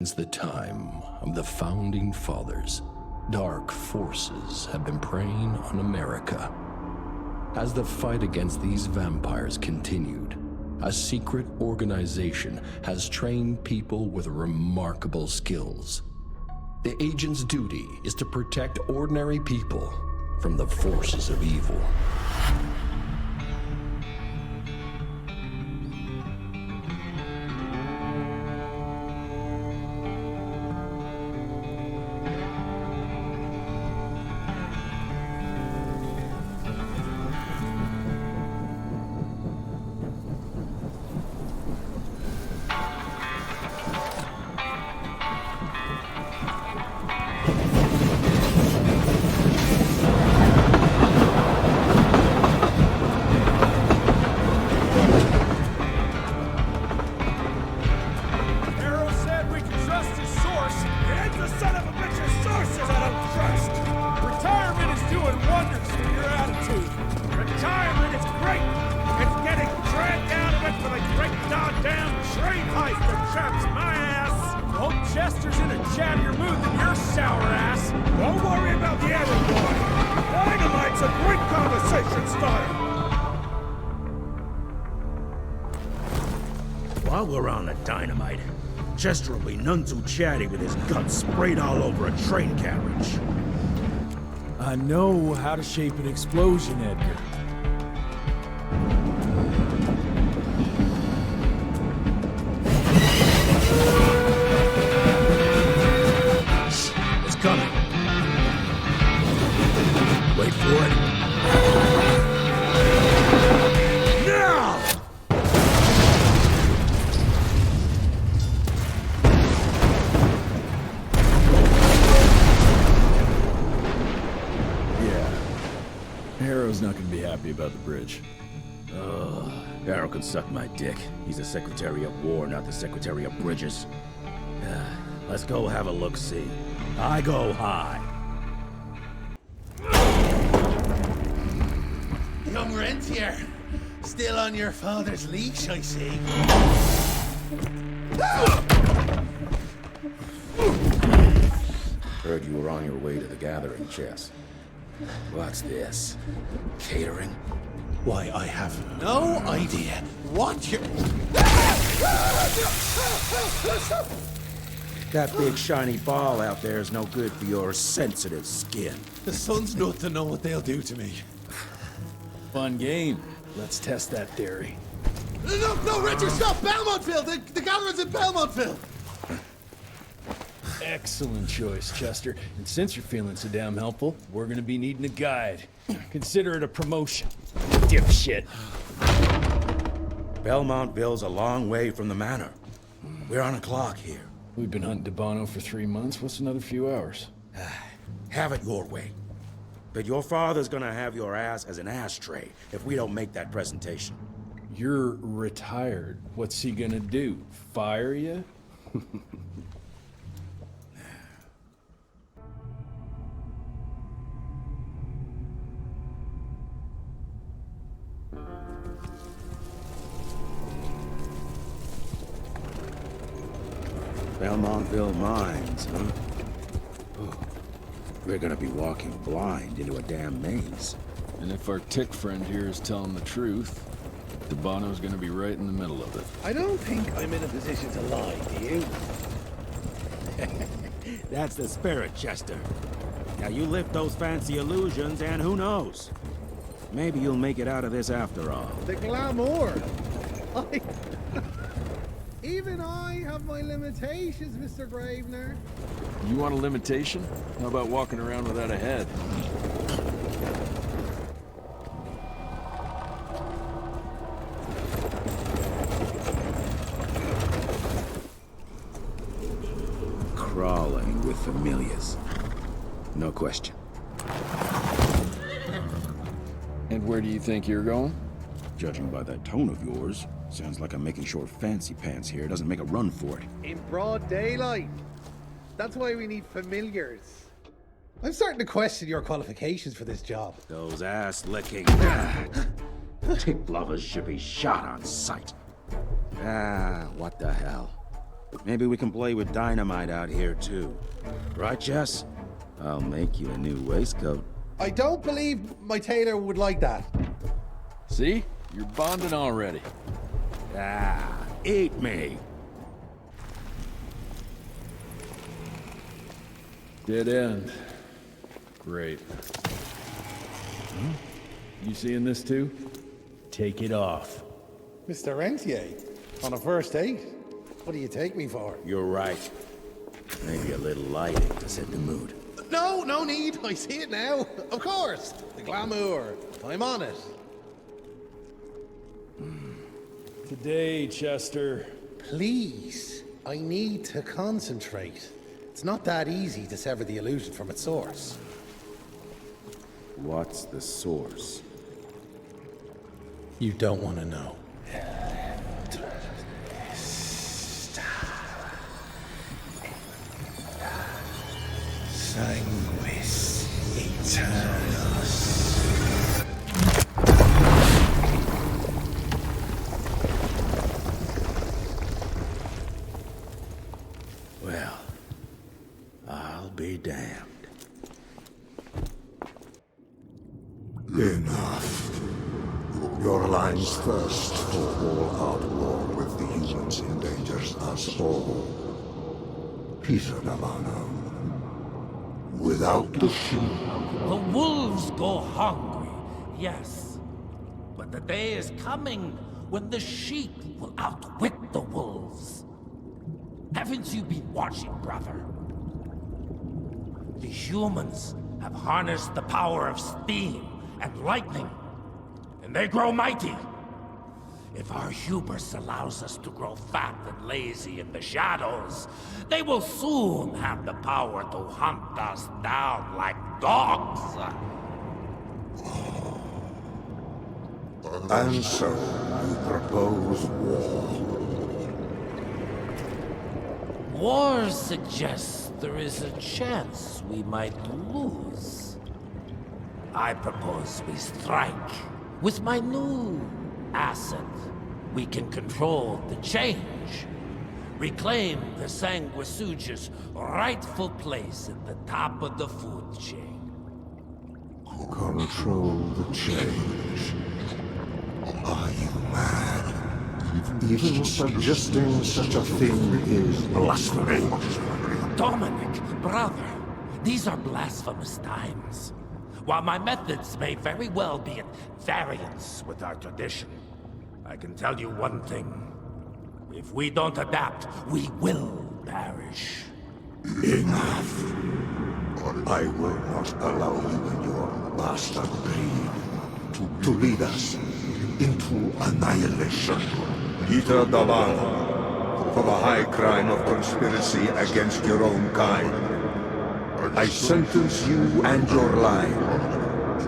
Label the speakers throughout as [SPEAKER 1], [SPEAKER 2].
[SPEAKER 1] Since the time of the Founding Fathers, dark forces have been preying on America. As the fight against these vampires continued, a secret organization has trained people with remarkable skills. The agent's duty is to protect ordinary people from the forces of evil.
[SPEAKER 2] While we're on the dynamite, Chester will be none too chatty with his guts sprayed all over a train carriage.
[SPEAKER 3] I know how to shape an explosion, Edgar.
[SPEAKER 2] It's coming. Wait for it. Now!
[SPEAKER 3] Harrow's not gonna be happy about the bridge.
[SPEAKER 2] Harrow can suck my dick. He's the Secretary of War, not the Secretary of Bridges. Let's go have a look-see. I go high.
[SPEAKER 4] Young Rentier, still on your father's leash, I see.
[SPEAKER 2] Heard you were on your way to the gathering, Chess. What's this? Catering?
[SPEAKER 4] Why, I have no idea what you're...
[SPEAKER 2] That big shiny ball out there is no good for your sensitive skin.
[SPEAKER 4] The sun's not to know what they'll do to me.
[SPEAKER 3] Fun game. Let's test that theory.
[SPEAKER 4] No, Richard, stop! Belmontville! The gathering's in Belmontville!
[SPEAKER 3] Excellent choice, Chester. And since you're feeling so damn helpful, we're gonna be needing a guide. Consider it a promotion. Dipshit.
[SPEAKER 2] Belmontville's a long way from the manor. We're on a clock here.
[SPEAKER 3] We've been hunting DeBono for 3 months. What's another few hours?
[SPEAKER 2] Have it your way. But your father's gonna have your ass as an ashtray if we don't make that presentation.
[SPEAKER 3] You're retired. What's he gonna do? Fire you?
[SPEAKER 2] Belmontville Mines, huh? Oh, we're gonna be walking blind into a damn maze.
[SPEAKER 3] And if our tick friend here is telling the truth, DeBono's gonna be right in the middle of it.
[SPEAKER 4] I don't think I'm in a position to lie, do you?
[SPEAKER 2] That's the spirit, Chester. Now you lift those fancy illusions and who knows? Maybe you'll make it out of this after all.
[SPEAKER 5] The glamour! Even I have my limitations, Mr. Gravener.
[SPEAKER 3] You want a limitation? How about walking around without a head?
[SPEAKER 2] Crawling with familiars. No question.
[SPEAKER 3] And where do you think you're going?
[SPEAKER 2] Judging by that tone of yours, sounds like I'm making sure fancy pants here doesn't make a run for it.
[SPEAKER 5] In broad daylight. That's why we need familiars. I'm starting to question your qualifications for this job.
[SPEAKER 2] Those ass-licking tick lovers should be shot on sight. What the hell? Maybe we can play with dynamite out here too. Right, Jess? I'll make you a new waistcoat.
[SPEAKER 5] I don't believe my tailor would like that.
[SPEAKER 3] See? You're bonding already.
[SPEAKER 2] Ah, eat me.
[SPEAKER 3] Dead end. Great. You seeing this too? Take it off.
[SPEAKER 5] Mr. Rentier, on a first date? What do you take me for?
[SPEAKER 2] You're right. Maybe a little lighting to set the mood.
[SPEAKER 5] No, no need. I see it now. Of course. The glamour. I'm on it.
[SPEAKER 3] Today, Chester.
[SPEAKER 5] Please, I need to concentrate. It's not that easy to sever the illusion from its source.
[SPEAKER 2] What's the source?
[SPEAKER 5] You don't want to know. Sanguis Eternus.
[SPEAKER 2] Well, I'll be damned.
[SPEAKER 6] Enough. Your alliance thirst for all-out war with the humans endangers us all. Peter Delano. Without the sheep.
[SPEAKER 7] The wolves go hungry, yes. But the day is coming when the sheep will outwit the wolves. Haven't you been watching, brother? The humans have harnessed the power of steam and lightning, and they grow mighty. If our hubris allows us to grow fat and lazy in the shadows, they will soon have the power to hunt us down like dogs.
[SPEAKER 6] And so, you propose war.
[SPEAKER 7] War suggests there is a chance we might lose. I propose we strike. With my new asset, we can control the change. Reclaim the Sanguisuja's rightful place at the top of the food chain.
[SPEAKER 6] Control the change. Are you mad? Even suggesting such a thing is blasphemy.
[SPEAKER 7] Dominic, brother, these are blasphemous times. While my methods may very well be at variance with our tradition, I can tell you one thing. If we don't adapt, we will perish.
[SPEAKER 6] Enough. I will not allow you and your bastard breed to lead us into annihilation. Peter Delano, for the high crime of conspiracy against your own kind, I sentence you and your line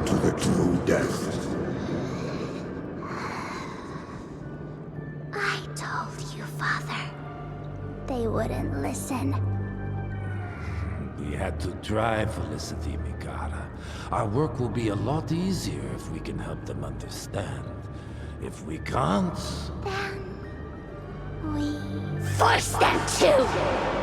[SPEAKER 6] to the true death.
[SPEAKER 8] I told you, Father. They wouldn't listen.
[SPEAKER 7] We had to try, Felicity Mikata. Our work will be a lot easier if we can help them understand. If we can't...
[SPEAKER 8] Then... we... force them to!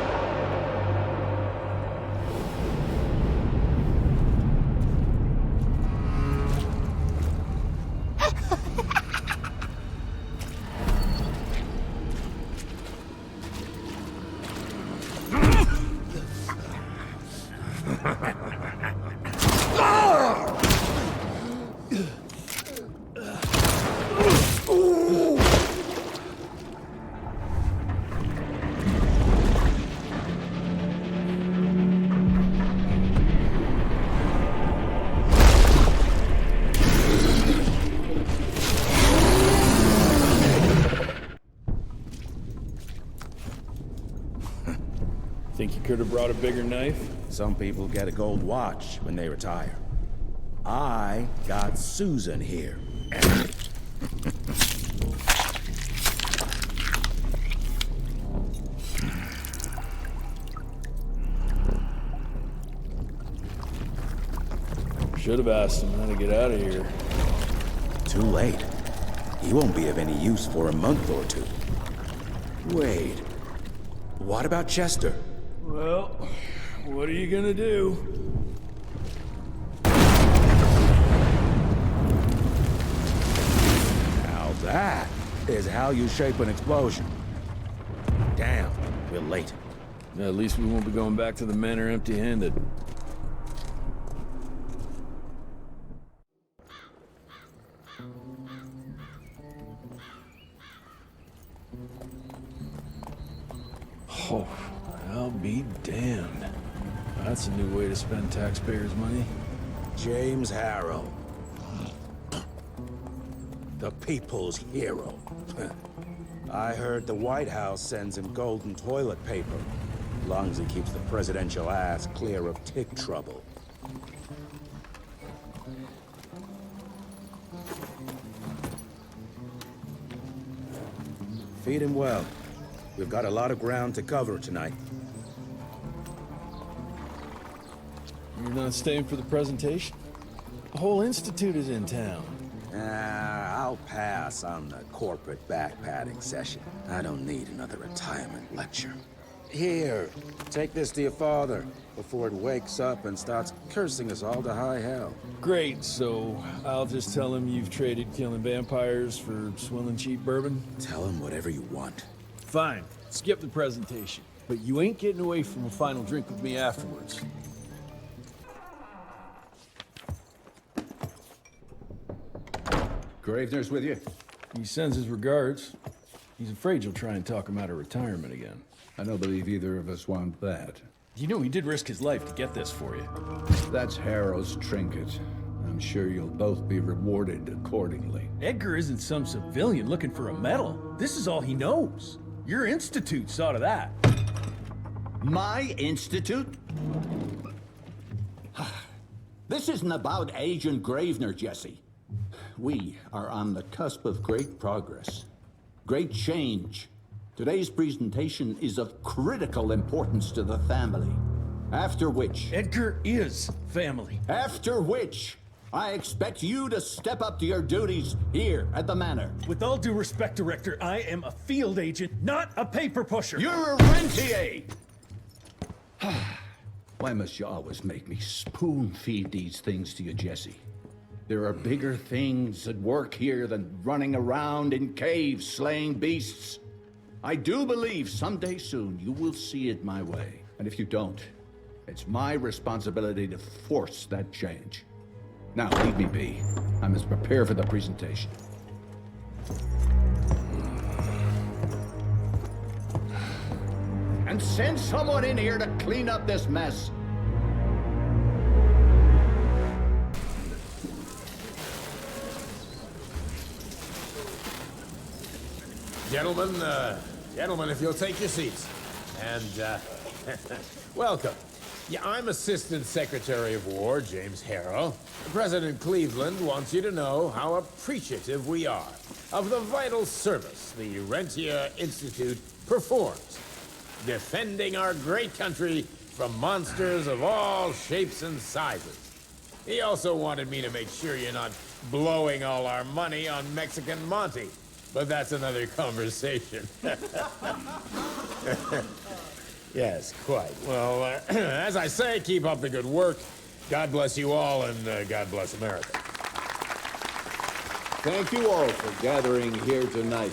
[SPEAKER 3] Think you could have brought a bigger knife?
[SPEAKER 2] Some people get a gold watch when they retire. I got Susan here.
[SPEAKER 3] Should have asked him how to get out of here.
[SPEAKER 2] Too late. He won't be of any use for a month or two. Wait. What about Chester?
[SPEAKER 3] Well, what are you gonna do?
[SPEAKER 2] Now that is how you shape an explosion. Damn, we're late.
[SPEAKER 3] At least we won't be going back to the manor empty-handed. Oh, I'll be damned. That's a new way to spend taxpayers' money.
[SPEAKER 2] James Harrow. The people's hero. I heard the White House sends him golden toilet paper. As long as he keeps the presidential ass clear of tick trouble. Feed him well. We've got a lot of ground to cover tonight.
[SPEAKER 3] You're not staying for the presentation? The whole institute is in town.
[SPEAKER 2] I'll pass on the corporate backpatting session. I don't need another retirement lecture. Here, take this to your father before it wakes up and starts cursing us all to high hell.
[SPEAKER 3] Great, so I'll just tell him you've traded killing vampires for swilling cheap bourbon?
[SPEAKER 2] Tell him whatever you want.
[SPEAKER 3] Fine, skip the presentation. But you ain't getting away from a final drink with me afterwards.
[SPEAKER 9] Gravener's with you?
[SPEAKER 3] He sends his regards. He's afraid you'll try and talk him out of retirement again.
[SPEAKER 9] I don't believe either of us want that.
[SPEAKER 3] You know he did risk his life to get this for you.
[SPEAKER 9] That's Harrow's trinket. I'm sure you'll both be rewarded accordingly.
[SPEAKER 3] Edgar isn't some civilian looking for a medal. This is all he knows. Your institute saw to that.
[SPEAKER 10] My institute? This isn't about Agent Gravener, Jesse. We are on the cusp of great progress, great change. Today's presentation is of critical importance to the family. After which...
[SPEAKER 3] Edgar is family.
[SPEAKER 10] After which, I expect you to step up to your duties here at the manor.
[SPEAKER 3] With all due respect, Director, I am a field agent, not a paper pusher.
[SPEAKER 10] You're a rentier!
[SPEAKER 9] Why must you always make me spoon-feed these things to you, Jesse? There are bigger things at work here than running around in caves slaying beasts. I do believe someday soon you will see it my way. And if you don't, it's my responsibility to force that change. Now, leave me be. I must prepare for the presentation.
[SPEAKER 10] And send someone in here to clean up this mess.
[SPEAKER 11] Gentlemen, if you'll take your seats. And, welcome. Yeah, I'm Assistant Secretary of War, James Harrow. President Cleveland wants you to know how appreciative we are of the vital service the Rentier Institute performs, defending our great country from monsters of all shapes and sizes. He also wanted me to make sure you're not blowing all our money on Mexican Monty. But that's another conversation. Yes, quite. Well, as I say, keep up the good work. God bless you all, and God bless America.
[SPEAKER 12] Thank you all for gathering here tonight.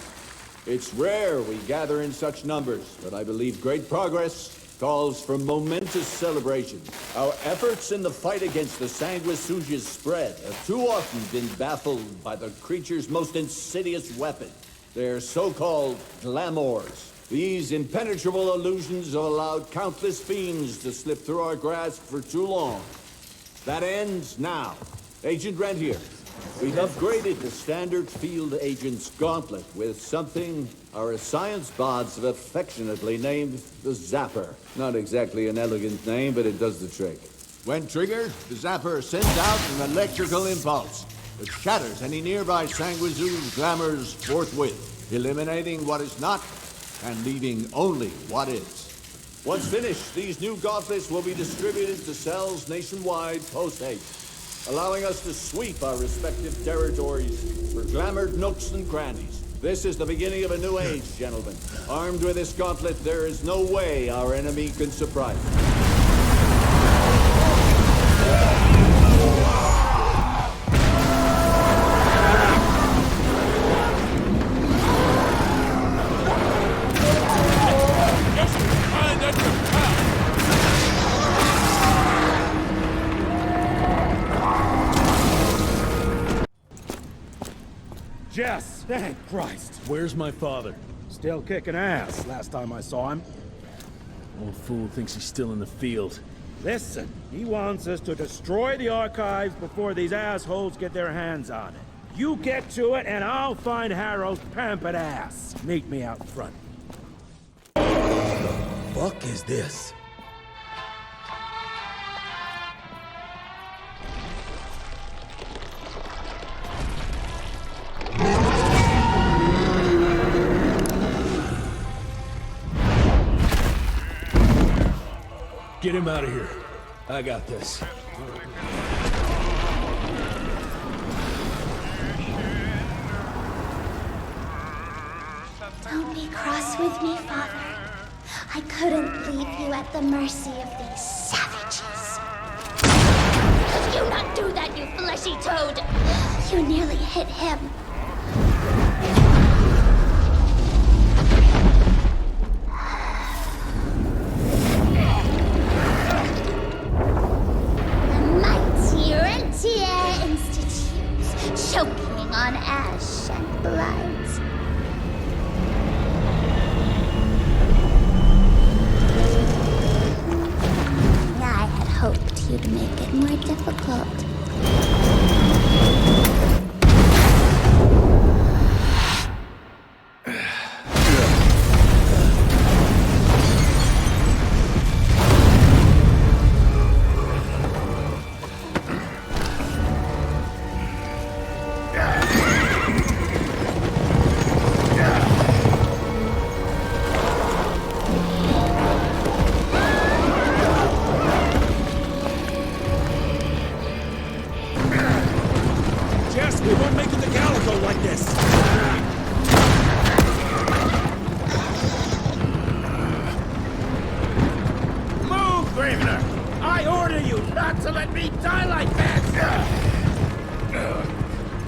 [SPEAKER 12] It's rare we gather in such numbers, but I believe great progress calls for momentous celebration. Our efforts in the fight against the sanguisuga's spread have too often been baffled by the creature's most insidious weapon, their so-called glamours. These impenetrable illusions have allowed countless fiends to slip through our grasp for too long. That ends now. Agent Rentier, we've upgraded the standard field agent's gauntlet with something our science bots have affectionately named the Zapper. Not exactly an elegant name, but it does the trick. When triggered, the Zapper sends out an electrical impulse that shatters any nearby sanguisuga's glamours forthwith, eliminating what is not and leaving only what is. Once finished, these new gauntlets will be distributed to cells nationwide post-haste, allowing us to sweep our respective territories for glamored nooks and crannies. This is the beginning of a new age, gentlemen. Armed with this gauntlet, there is no way our enemy can surprise us.
[SPEAKER 3] Jess! Thank Christ! Where's my father?
[SPEAKER 13] Still kicking ass, last time I saw him.
[SPEAKER 3] Old fool thinks he's still in the field.
[SPEAKER 13] Listen, he wants us to destroy the archives before these assholes get their hands on it. You get to it, and I'll find Harrow's pampered ass. Meet me out front. The fuck is this?
[SPEAKER 3] Get him out of here. I got this.
[SPEAKER 8] Don't be cross with me, Father. I couldn't leave you at the mercy of these savages. Could you not do that, you fleshy toad? You nearly hit him. Choking on ash and blood. I had hoped you'd make it more difficult.
[SPEAKER 13] We won't make it to Calico like this!
[SPEAKER 11] Move, Gravener! I order you not to let me die like this!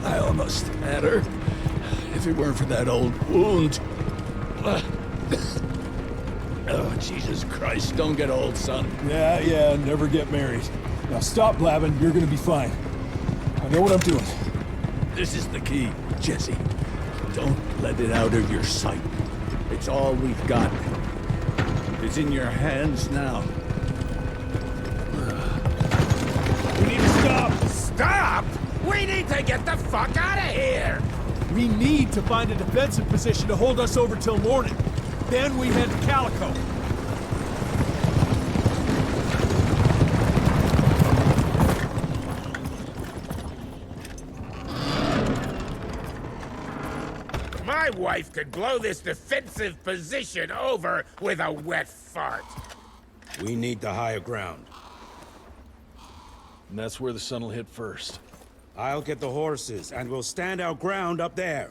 [SPEAKER 3] I almost had her. If it weren't for that old wound. Oh, Jesus Christ, don't get old, son.
[SPEAKER 14] Yeah, never get married. Now stop blabbing, you're gonna be fine. I know what I'm doing.
[SPEAKER 3] This is the key, Jesse. Don't let it out of your sight. It's all we've got. It's in your hands now.
[SPEAKER 13] We need to stop!
[SPEAKER 11] Stop! We need to get the fuck out of here!
[SPEAKER 14] We need to find a defensive position to hold us over till morning. Then we head to Calico.
[SPEAKER 11] My wife could blow this defensive position over with a wet fart.
[SPEAKER 13] We need the higher ground.
[SPEAKER 14] And that's where the sun will hit first.
[SPEAKER 13] I'll get the horses, and we'll stand our ground up there.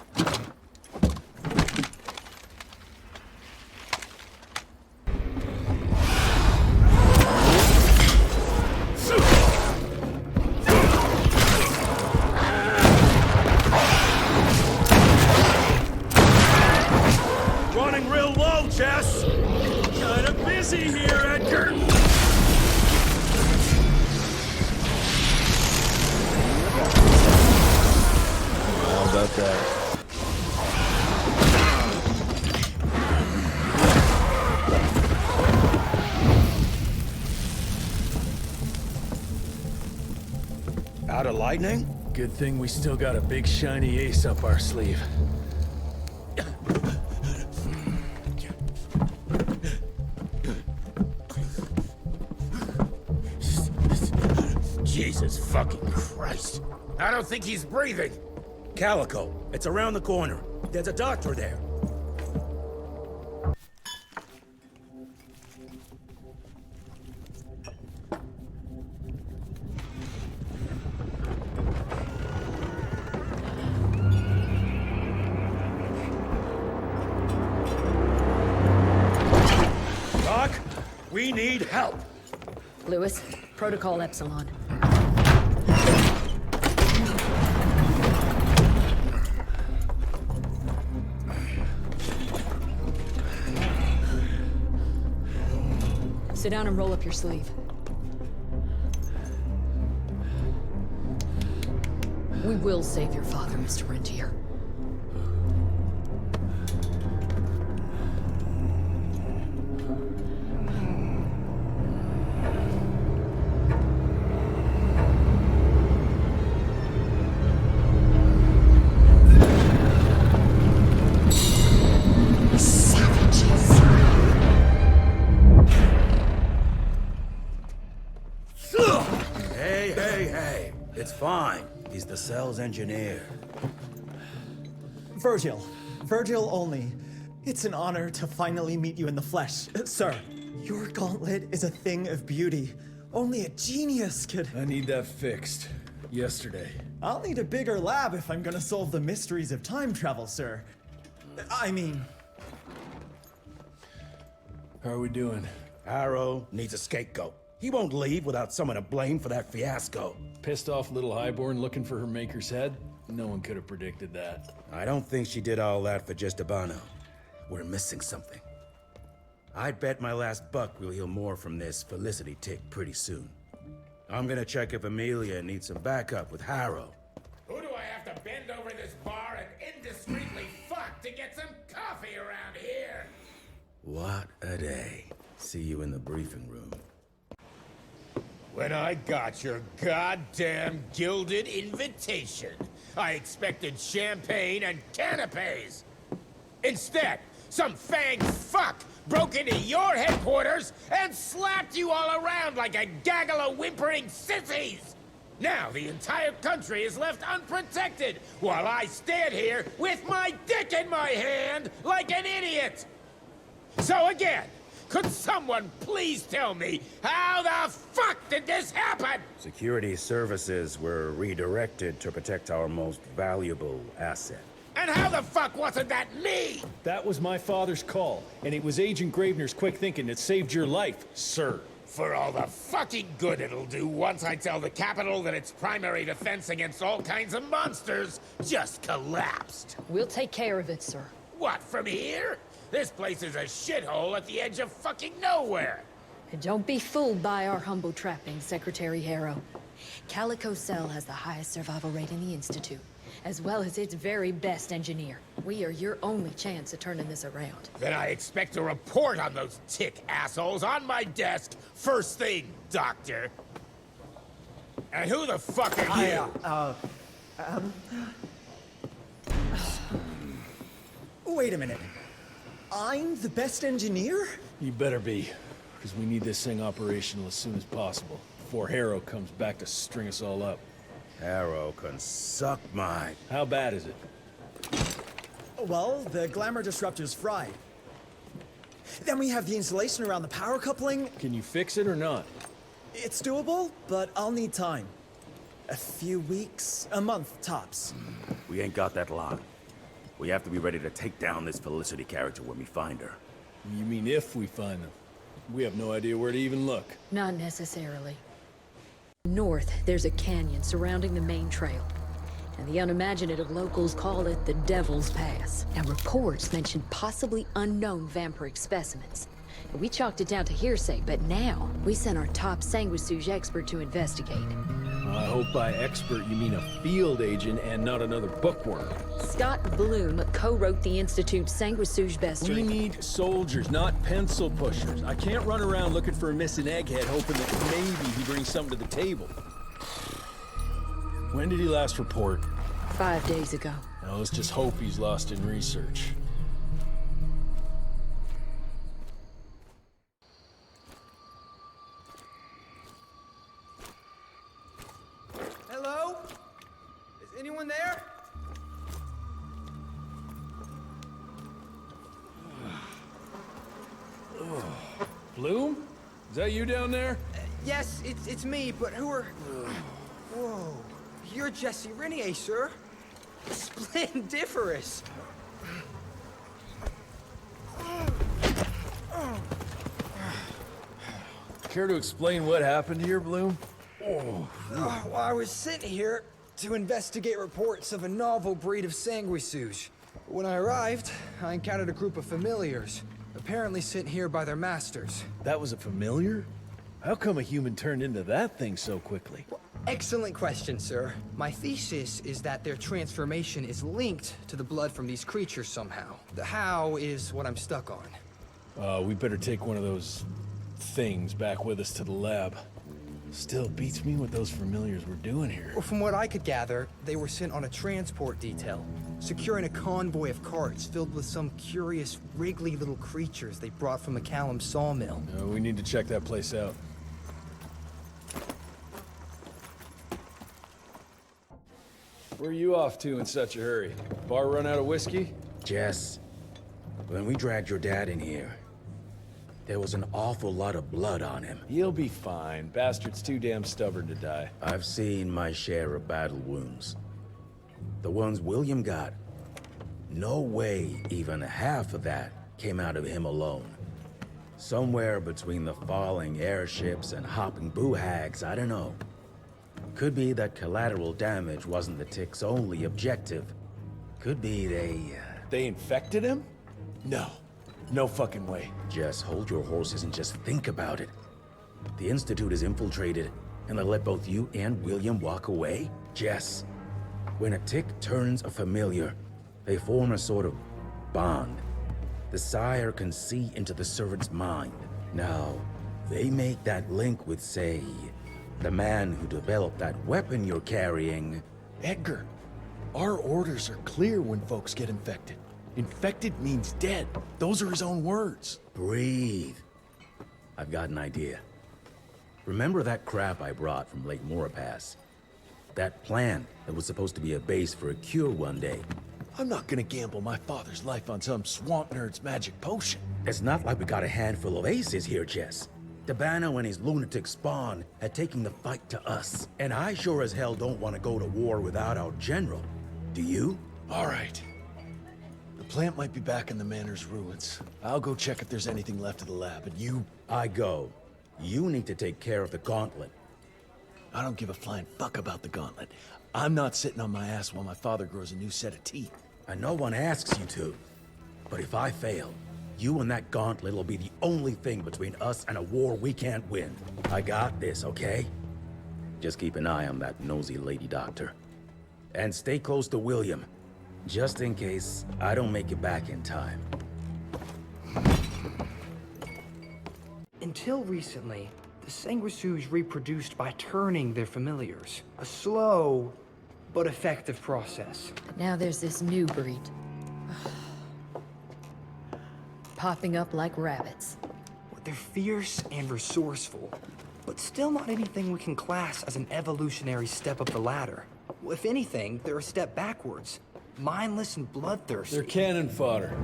[SPEAKER 13] Running real low, Jess! Kinda busy here, Edgar!
[SPEAKER 14] How about that?
[SPEAKER 13] Out of lightning?
[SPEAKER 3] Good thing we still got a big shiny ace up our sleeve.
[SPEAKER 11] Jesus fucking Christ. I don't think he's breathing.
[SPEAKER 13] Calico, it's around the corner. There's a doctor there.
[SPEAKER 15] We need help.
[SPEAKER 16] Lewis, Protocol Epsilon. Sit down and roll up your sleeve. We will save your father, Mr. Rentier.
[SPEAKER 15] Hey. It's fine. He's the cell's engineer.
[SPEAKER 17] Virgil. Virgil only. It's an honor to finally meet you in the flesh. Sir, your gauntlet is a thing of beauty. Only a genius could...
[SPEAKER 14] I need that fixed. Yesterday.
[SPEAKER 17] I'll need a bigger lab if I'm gonna solve the mysteries of time travel, sir. I mean...
[SPEAKER 14] How are we doing?
[SPEAKER 15] Harrow needs a scapegoat. He won't leave without someone to blame for that fiasco.
[SPEAKER 14] Pissed off little highborn looking for her maker's head? No one could have predicted that.
[SPEAKER 15] I don't think she did all that for just Abano. We're missing something. I bet my last buck we'll hear more from this Felicity tick pretty soon. I'm gonna check if Amelia needs some backup with Harrow.
[SPEAKER 11] Who do I have to bend over this bar and indiscreetly fuck to get some coffee around here?
[SPEAKER 15] What a day. See you in the briefing room.
[SPEAKER 11] When I got your goddamn gilded invitation, I expected champagne and canapes. Instead, some fang fuck broke into your headquarters and slapped you all around like a gaggle of whimpering sissies. Now the entire country is left unprotected while I stand here with my dick in my hand like an idiot. So again, could someone please tell me how the fuck did this happen?
[SPEAKER 15] Security services were redirected to protect our most valuable asset.
[SPEAKER 11] And how the fuck wasn't that me?
[SPEAKER 14] That was my father's call, and it was Agent Gravener's quick thinking that saved your life, sir.
[SPEAKER 11] For all the fucking good it'll do once I tell the Capitol that its primary defense against all kinds of monsters just collapsed.
[SPEAKER 16] We'll take care of it, sir.
[SPEAKER 11] What, from here? This place is a shithole at the edge of fucking nowhere.
[SPEAKER 16] And don't be fooled by our humble trappings, Secretary Harrow. Calico Cell has the highest survival rate in the Institute, as well as its very best engineer. We are your only chance of turning this around.
[SPEAKER 11] Then I expect a report on those tick assholes on my desk first thing, Doctor. And who the fuck are you?
[SPEAKER 17] Wait a minute. I'm the best engineer?
[SPEAKER 14] You better be, because we need this thing operational as soon as possible, before Harrow comes back to string us all up.
[SPEAKER 15] Harrow can suck my...
[SPEAKER 14] How bad is it?
[SPEAKER 17] Well, the glamour disruptor's fried. Then we have the insulation around the power coupling.
[SPEAKER 14] Can you fix it or not?
[SPEAKER 17] It's doable, but I'll need time. A few weeks, a month tops.
[SPEAKER 15] We ain't got that long. We have to be ready to take down this Felicity character when we find her.
[SPEAKER 14] You mean if we find them? We have no idea where to even look.
[SPEAKER 16] Not necessarily. North, there's a canyon surrounding the main trail. And the unimaginative locals call it the Devil's Pass. And reports mention possibly unknown vampiric specimens. And we chalked it down to hearsay, but now we sent our top sanguisuge expert to investigate.
[SPEAKER 14] I hope by expert you mean a field agent and not another bookworm.
[SPEAKER 16] Scott Bloom co-wrote the Institute's sanguisuge bestiary.
[SPEAKER 14] We need soldiers, not pencil pushers. I can't run around looking for a missing egghead hoping that maybe he brings something to the table. When did he last report?
[SPEAKER 16] 5 days ago.
[SPEAKER 14] Now let's just hope he's lost in research.
[SPEAKER 18] Hello? Is anyone there?
[SPEAKER 14] Bloom? Is that you down there?
[SPEAKER 18] Yes, it's me, but who are... Whoa. You're Jesse Renier, sir. Splendiferous.
[SPEAKER 14] Care to explain what happened here, Bloom?
[SPEAKER 18] Well, I was sent here to investigate reports of a novel breed of sanguisuge. When I arrived, I encountered a group of familiars, apparently sent here by their masters.
[SPEAKER 14] That was a familiar? How come a human turned into that thing so quickly?
[SPEAKER 18] Well, excellent question, sir. My thesis is that their transformation is linked to the blood from these creatures somehow. The how is what I'm stuck on.
[SPEAKER 14] We better take one of those things back with us to the lab. Still beats me what those familiars were doing here.
[SPEAKER 18] Well, from what I could gather, they were sent on a transport detail, securing a convoy of carts filled with some curious, wriggly little creatures they brought from McCallum's sawmill.
[SPEAKER 14] We need to check that place out. Where are you off to in such a hurry? Bar run out of whiskey?
[SPEAKER 2] Jess, when we dragged your dad in here, there was an awful lot of blood on him.
[SPEAKER 14] He'll be fine. Bastard's too damn stubborn to die.
[SPEAKER 2] I've seen my share of battle wounds. The ones William got, no way even half of that came out of him alone. Somewhere between the falling airships and hopping boo-hags, I don't know. Could be that collateral damage wasn't the Tick's only objective. Could be
[SPEAKER 14] They infected him? No. No fucking way.
[SPEAKER 2] Just hold your horses and just think about it. The Institute is infiltrated, and they let both you and William walk away? Jess, when a Tick turns a familiar, they form a sort of bond. The sire can see into the servant's mind. Now, they make that link with, say, the man who developed that weapon you're carrying.
[SPEAKER 14] Edgar, our orders are clear when folks get infected. Infected means dead. Those are his own words.
[SPEAKER 2] Breathe. I've got an idea. Remember that crap I brought from Lake Morapass? That plan that was supposed to be a base for a cure one day.
[SPEAKER 14] I'm not gonna gamble my father's life on some swamp nerd's magic potion.
[SPEAKER 2] It's not like we got a handful of aces here, Jess. Dabano and his lunatic spawn had taken the fight to us. And I sure as hell don't want to go to war without our general. Do you?
[SPEAKER 14] All right. The plant might be back in the manor's ruins. I'll go check if there's anything left of the lab, and you...
[SPEAKER 2] I go. You need to take care of the gauntlet.
[SPEAKER 14] I don't give a flying fuck about the gauntlet. I'm not sitting on my ass while my father grows a new set of teeth.
[SPEAKER 2] And no one asks you to. But if I fail, you and that gauntlet will be the only thing between us and a war we can't win. I got this, okay? Just keep an eye on that nosy lady doctor. And stay close to William, just in case I don't make it back in time.
[SPEAKER 18] Until recently, the sanguisuge reproduced by turning their familiars. A slow, but effective process.
[SPEAKER 16] Now there's this new breed. Popping up like rabbits.
[SPEAKER 18] They're fierce and resourceful, but still not anything we can class as an evolutionary step up the ladder. If anything, they're a step backwards. Mindless and bloodthirsty.
[SPEAKER 14] They're cannon fodder.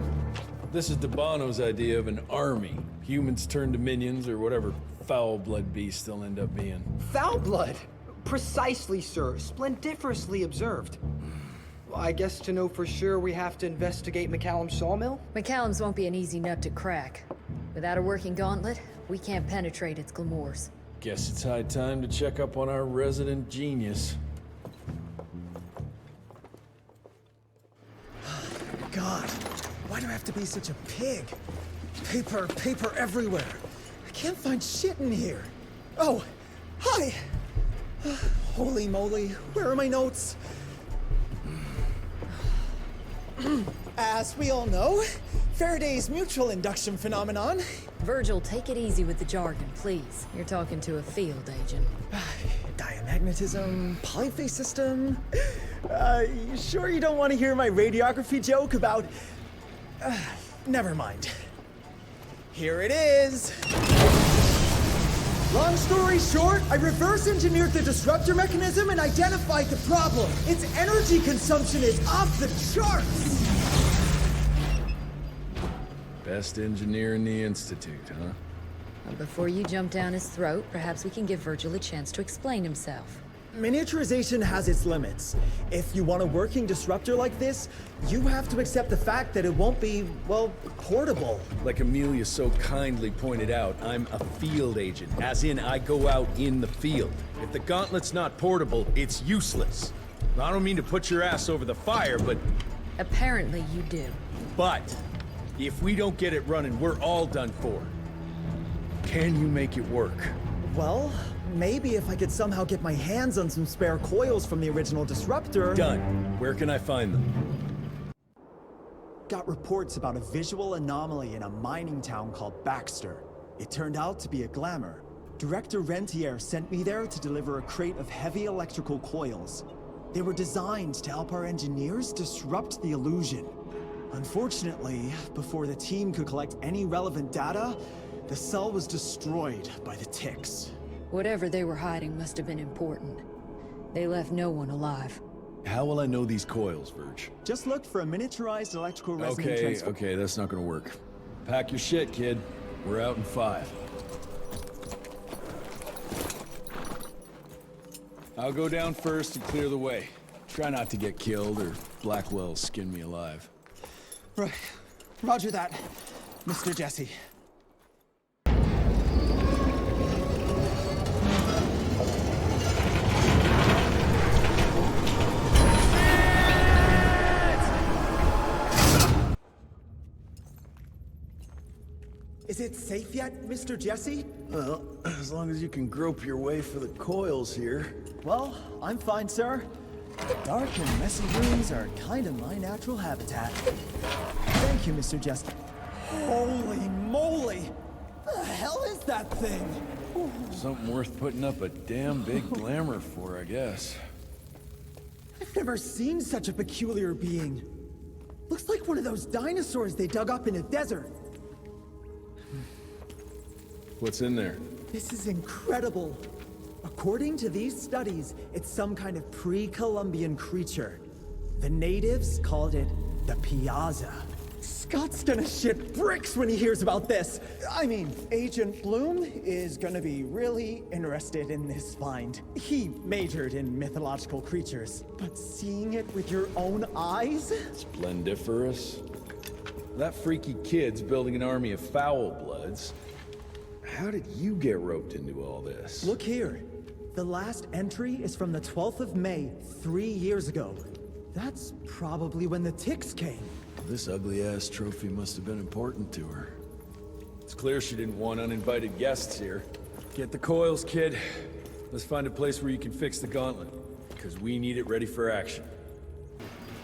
[SPEAKER 14] This is Dabano's idea of an army. Humans turn to minions or whatever foul-blood beasts they'll end up being.
[SPEAKER 18] Foul blood? Precisely, sir. Splendiferously observed. Well, I guess to know for sure we have to investigate McCallum's sawmill?
[SPEAKER 16] McCallum's won't be an easy nut to crack. Without a working gauntlet, we can't penetrate its glamours.
[SPEAKER 14] Guess it's high time to check up on our resident genius.
[SPEAKER 17] God, why do I have to be such a pig? Paper everywhere. I can't find shit in here. Oh, hi! Holy moly, where are my notes? As we all know, Faraday's mutual induction phenomenon.
[SPEAKER 16] Virgil, take it easy with the jargon, please. You're talking to a field agent.
[SPEAKER 17] Diamagnetism, polyphase system. You sure you don't want to hear my radiography joke about... never mind. Here it is. Long story short, I reverse engineered the disruptor mechanism and identified the problem. Its energy consumption is off the charts.
[SPEAKER 14] Best engineer in the Institute, huh?
[SPEAKER 16] Well, before you jump down his throat, perhaps we can give Virgil a chance to explain himself.
[SPEAKER 17] Miniaturization has its limits. If you want a working disruptor like this, you have to accept the fact that it won't be, well, portable.
[SPEAKER 14] Like Amelia so kindly pointed out, I'm a field agent, as in I go out in the field. If the gauntlet's not portable, it's useless. I don't mean to put your ass over the fire, but...
[SPEAKER 16] Apparently you do.
[SPEAKER 14] But, if we don't get it running, we're all done for. Can you make it work?
[SPEAKER 17] Well, maybe if I could somehow get my hands on some spare coils from the original disruptor...
[SPEAKER 14] Done. Where can I find them?
[SPEAKER 19] Got reports about a visual anomaly in a mining town called Baxter. It turned out to be a glamour. Director Rentier sent me there to deliver a crate of heavy electrical coils. They were designed to help our engineers disrupt the illusion. Unfortunately, before the team could collect any relevant data, the cell was destroyed by the ticks.
[SPEAKER 16] Whatever they were hiding must have been important. They left no one alive.
[SPEAKER 14] How will I know these coils, Verge?
[SPEAKER 19] Just look for a miniaturized electrical resonant transfer.
[SPEAKER 14] Okay, that's not gonna work. Pack your shit, kid. We're out in 5. I'll go down first and clear the way. Try not to get killed or Blackwell skin me alive.
[SPEAKER 19] Right. Roger that, Mr. Jesse. Is it safe yet, Mr. Jesse?
[SPEAKER 14] Well, as long as you can grope your way for the coils here.
[SPEAKER 19] Well, I'm fine, sir. Dark and messy rooms are kind of my natural habitat. Thank you, Mr. Jesse. Holy moly! The hell is that thing?
[SPEAKER 14] Something worth putting up a damn big glamour for, I guess.
[SPEAKER 19] I've never seen such a peculiar being. Looks like one of those dinosaurs they dug up in a desert.
[SPEAKER 14] What's in there?
[SPEAKER 19] This is incredible. According to these studies, it's some kind of pre-Columbian creature. The natives called it the Piazza. Scott's gonna shit bricks when he hears about this. I mean, Agent Bloom is gonna be really interested in this find. He majored in mythological creatures, but seeing it with your own eyes?
[SPEAKER 14] Splendiferous. That freaky kid's building an army of foul bloods. How did you get roped into all this?
[SPEAKER 19] Look here. The last entry is from the 12th of May, 3 years ago. That's probably when the ticks came.
[SPEAKER 14] This ugly-ass trophy must have been important to her. It's clear she didn't want uninvited guests here. Get the coils, kid. Let's find a place where you can fix the gauntlet, because we need it ready for action.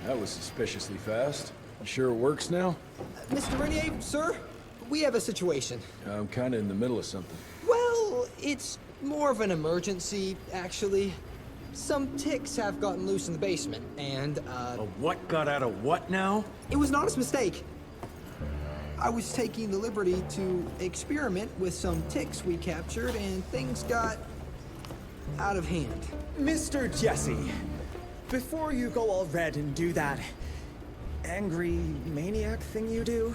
[SPEAKER 14] That was suspiciously fast. You sure it works now?
[SPEAKER 18] Mr. Renier, sir, we have a situation.
[SPEAKER 14] I'm kinda in the middle of something.
[SPEAKER 18] Well, it's more of an emergency, actually. Some ticks have gotten loose in the basement, and,
[SPEAKER 14] A what got out of what now?
[SPEAKER 18] It was an honest mistake. I was taking the liberty to experiment with some ticks we captured, and things got out of hand.
[SPEAKER 19] Mr. Jesse, before you go all red and do that angry maniac thing you do,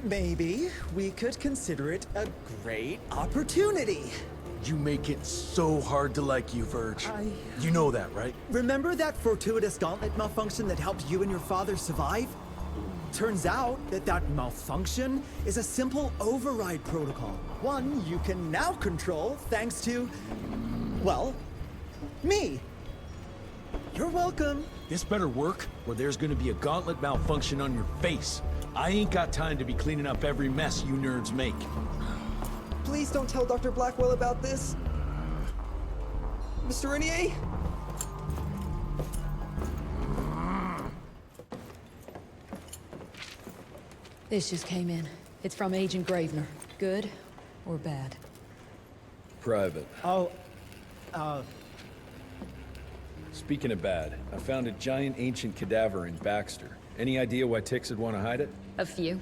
[SPEAKER 19] maybe we could consider it a great opportunity.
[SPEAKER 14] You make it so hard to like you, Verge. You know that, right?
[SPEAKER 19] Remember that fortuitous gauntlet malfunction that helped you and your father survive? Turns out that malfunction is a simple override protocol. One you can now control thanks to, well, me. You're welcome.
[SPEAKER 14] This better work, or there's gonna be a gauntlet malfunction on your face. I ain't got time to be cleaning up every mess you nerds make.
[SPEAKER 18] Please don't tell Dr. Blackwell about this. Mr. Renier?
[SPEAKER 16] This just came in. It's from Agent Gravener. Good or bad?
[SPEAKER 14] Private.
[SPEAKER 19] Oh,
[SPEAKER 14] Speaking of bad, I found a giant ancient cadaver in Baxter. Any idea why ticks would want to hide it?
[SPEAKER 16] A few.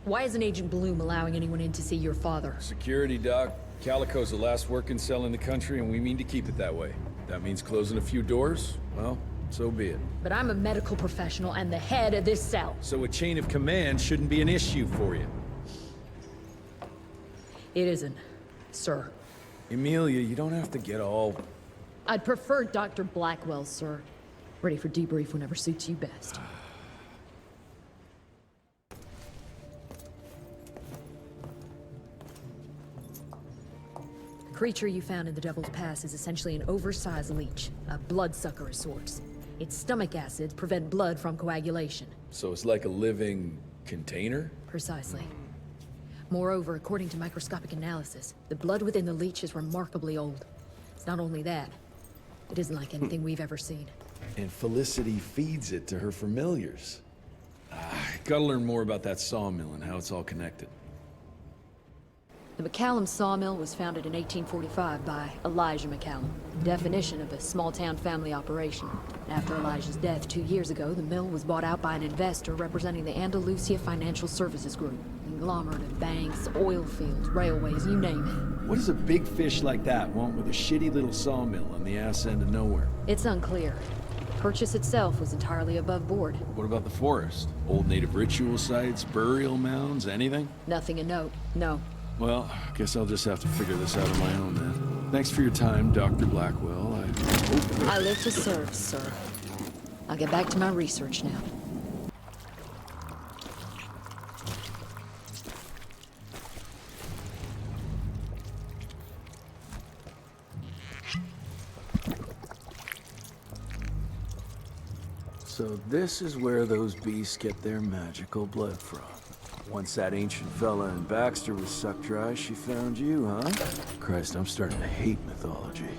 [SPEAKER 16] Why isn't Agent Bloom allowing anyone in to see your father?
[SPEAKER 14] Security, Doc. Calico's the last working cell in the country, and we mean to keep it that way. That means closing a few doors? Well, so be it.
[SPEAKER 16] But I'm a medical professional and the head of this cell.
[SPEAKER 14] So a chain of command shouldn't be an issue for you.
[SPEAKER 16] It isn't, sir.
[SPEAKER 14] Emilia, you don't have to get all
[SPEAKER 16] I'd prefer Dr. Blackwell, sir. Ready for debrief whenever suits you best. The creature you found in the Devil's Pass is essentially an oversized leech, a bloodsucker of sorts. Its stomach acids prevent blood from coagulation.
[SPEAKER 14] So it's like a living container?
[SPEAKER 16] Precisely. Moreover, according to microscopic analysis, the blood within the leech is remarkably old. It's not only that, it isn't like anything we've ever seen.
[SPEAKER 14] And Felicity feeds it to her familiars. Gotta learn more about that sawmill and how it's all connected.
[SPEAKER 16] The McCallum sawmill was founded in 1845 by Elijah McCallum, definition of a small-town family operation. After Elijah's death 2 years ago, the mill was bought out by an investor representing the Andalusia Financial Services Group. An conglomerate of banks, oil fields, railways, you name it.
[SPEAKER 14] What does a big fish like that want with a shitty little sawmill on the ass end of nowhere?
[SPEAKER 16] It's unclear. Purchase itself was entirely above board.
[SPEAKER 14] What about the forest? Old native ritual sites, burial mounds, anything?
[SPEAKER 16] Nothing of note, no.
[SPEAKER 14] Well, guess I'll just have to figure this out on my own then. Thanks for your time, Dr. Blackwell.
[SPEAKER 16] I live to serve, sir. I'll get back to my research now.
[SPEAKER 14] So this is where those beasts get their magical blood from. Once that ancient fella in Baxter was sucked dry, she found you, huh? Christ, I'm starting to hate mythology.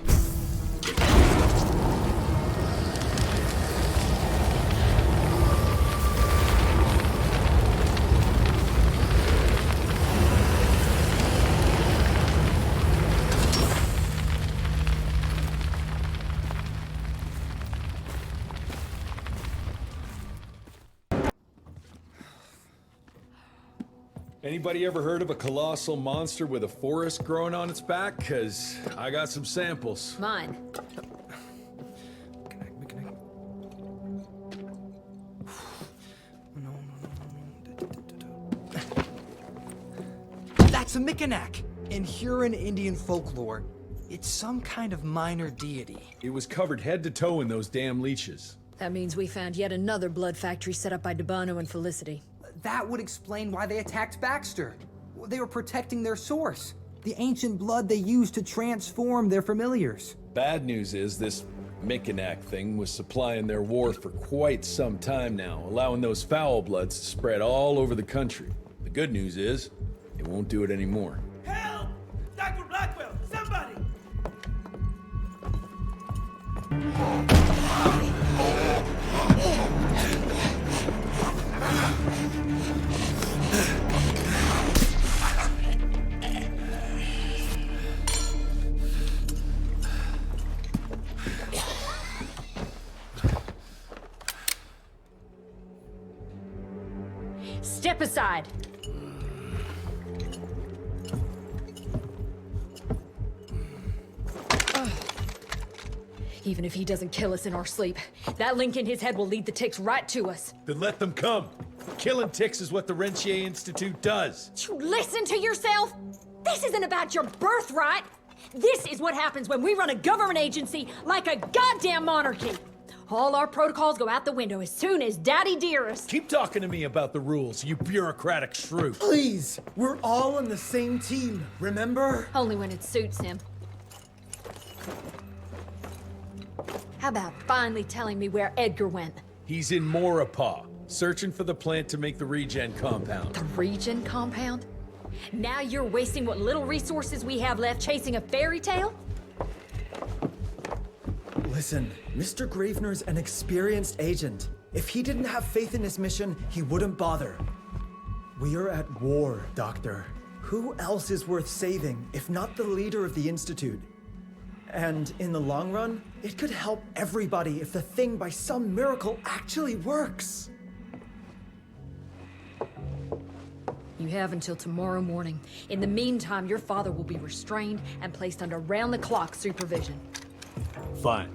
[SPEAKER 14] Anybody ever heard of a colossal monster with a forest growing on its back? 'Cause I got some samples.
[SPEAKER 16] Mine.
[SPEAKER 17] That's a Mikanak! In Huron Indian folklore, it's some kind of minor deity.
[SPEAKER 14] It was covered head to toe in those damn leeches.
[SPEAKER 16] That means we found yet another blood factory set up by Debano and Felicity.
[SPEAKER 17] That would explain why they attacked Baxter. They were protecting their source. The ancient blood they used to transform their familiars.
[SPEAKER 14] Bad news is this Mikanak thing was supplying their war for quite some time now, allowing those foul bloods to spread all over the country. The good news is, it won't do it anymore.
[SPEAKER 13] Help! Dr. Blackwell, somebody!
[SPEAKER 16] Step aside! Even if he doesn't kill us in our sleep, that link in his head will lead the ticks right to us.
[SPEAKER 14] Then let them come. Killing ticks is what the Rentier Institute does.
[SPEAKER 16] You listen to yourself? This isn't about your birthright. This is what happens when we run a government agency like a goddamn monarchy. All our protocols go out the window as soon as Daddy Dearest...
[SPEAKER 14] Keep talking to me about the rules, you bureaucratic shrew.
[SPEAKER 19] Please! We're all on the same team, remember?
[SPEAKER 16] Only when it suits him. How about finally telling me where Edgar went?
[SPEAKER 14] He's in Maurepas, searching for the plant to make the regen compound.
[SPEAKER 16] The regen compound? Now you're wasting what little resources we have left chasing a fairy tale?
[SPEAKER 19] Listen, Mr. Gravener's an experienced agent. If he didn't have faith in his mission, he wouldn't bother. We are at war, Doctor. Who else is worth saving, if not the leader of the Institute? And in the long run, it could help everybody if the thing by some miracle actually works.
[SPEAKER 16] You have until tomorrow morning. In the meantime, your father will be restrained and placed under round-the-clock supervision.
[SPEAKER 14] Fine.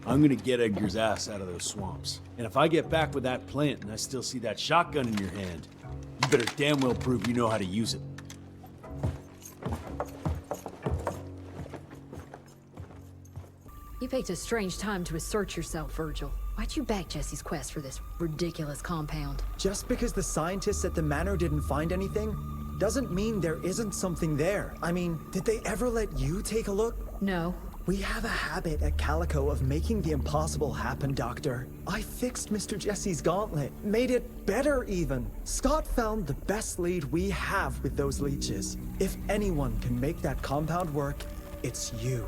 [SPEAKER 14] I'm gonna get Edgar's ass out of those swamps. And if I get back with that plant and I still see that shotgun in your hand, you better damn well prove you know how to use it.
[SPEAKER 16] You picked a strange time to assert yourself, Virgil. Why'd you back Jesse's quest for this ridiculous compound?
[SPEAKER 19] Just because the scientists at the manor didn't find anything, doesn't mean there isn't something there. I mean, did they ever let you take a look?
[SPEAKER 16] No.
[SPEAKER 19] We have a habit at Calico of making the impossible happen, Doctor. I fixed Mr. Jesse's gauntlet, made it better even. Scott found the best lead we have with those leeches. If anyone can make that compound work, it's you.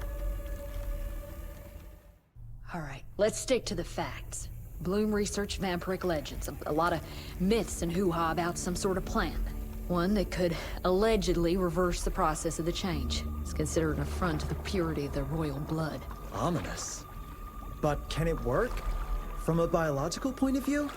[SPEAKER 16] All right, let's stick to the facts. Bloom researched vampiric legends, a lot of myths and hoo-ha about some sort of plant. One that could allegedly reverse the process of the change. It's considered an affront to the purity of the royal blood.
[SPEAKER 19] Ominous. But can it work? From a biological point of view?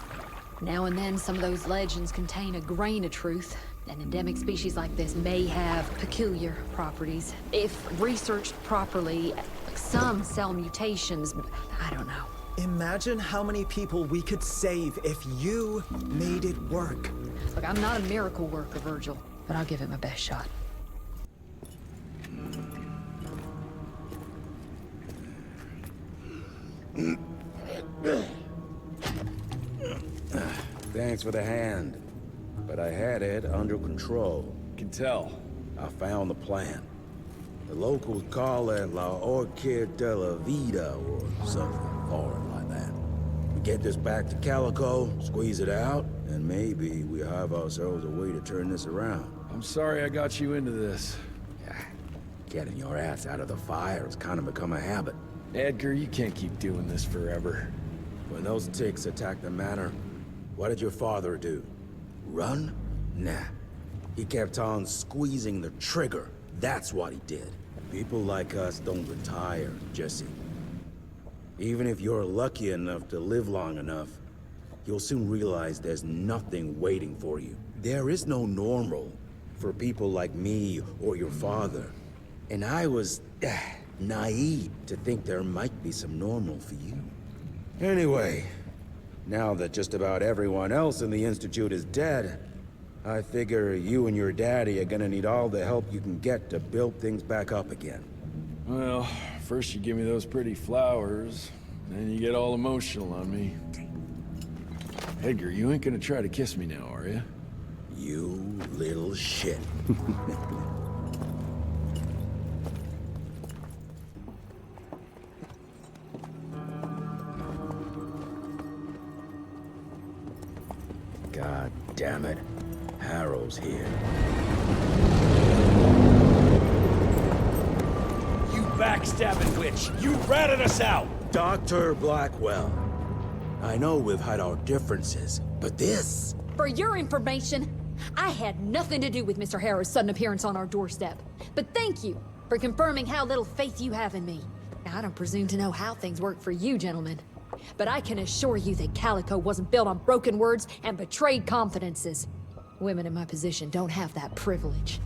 [SPEAKER 16] Now and then, some of those legends contain a grain of truth. An endemic species like this may have peculiar properties. If researched properly, some cell mutations, I don't know.
[SPEAKER 19] Imagine how many people we could save if you made it work.
[SPEAKER 16] Look, I'm not a miracle worker, Virgil, but I'll give it my best shot.
[SPEAKER 2] Thanks for the hand, but I had it under control.
[SPEAKER 14] Can tell.
[SPEAKER 2] I found the plant. The locals call it La Orchid de la Vida or something foreign like that. We get this back to Calico, squeeze it out, and maybe we have ourselves a way to turn this around.
[SPEAKER 14] I'm sorry I got you into this.
[SPEAKER 2] Getting your ass out of the fire has kind of become a habit.
[SPEAKER 14] Edgar, you can't keep doing this forever.
[SPEAKER 2] When those ticks attacked the manor, what did your father do? Run? Nah. He kept on squeezing the trigger. That's what he did. People like us don't retire, Jesse. Even if you're lucky enough to live long enough, you'll soon realize there's nothing waiting for you. There is no normal for people like me or your father. And I was naive to think there might be some normal for you. Anyway, now that just about everyone else in the Institute is dead, I figure you and your daddy are gonna need all the help you can get to build things back up again.
[SPEAKER 14] Well, first you give me those pretty flowers, then you get all emotional on me. Edgar, you ain't gonna try to kiss me now, are you?
[SPEAKER 2] You little shit. God damn it. Harrow's here.
[SPEAKER 13] You backstabbing witch! You ratted us out!
[SPEAKER 2] Dr. Blackwell. I know we've had our differences, but this...
[SPEAKER 16] For your information, I had nothing to do with Mr. Harrow's sudden appearance on our doorstep. But thank you for confirming how little faith you have in me. Now, I don't presume to know how things work for you, gentlemen. But I can assure you that Calico wasn't built on broken words and betrayed confidences. Women in my position don't have that privilege.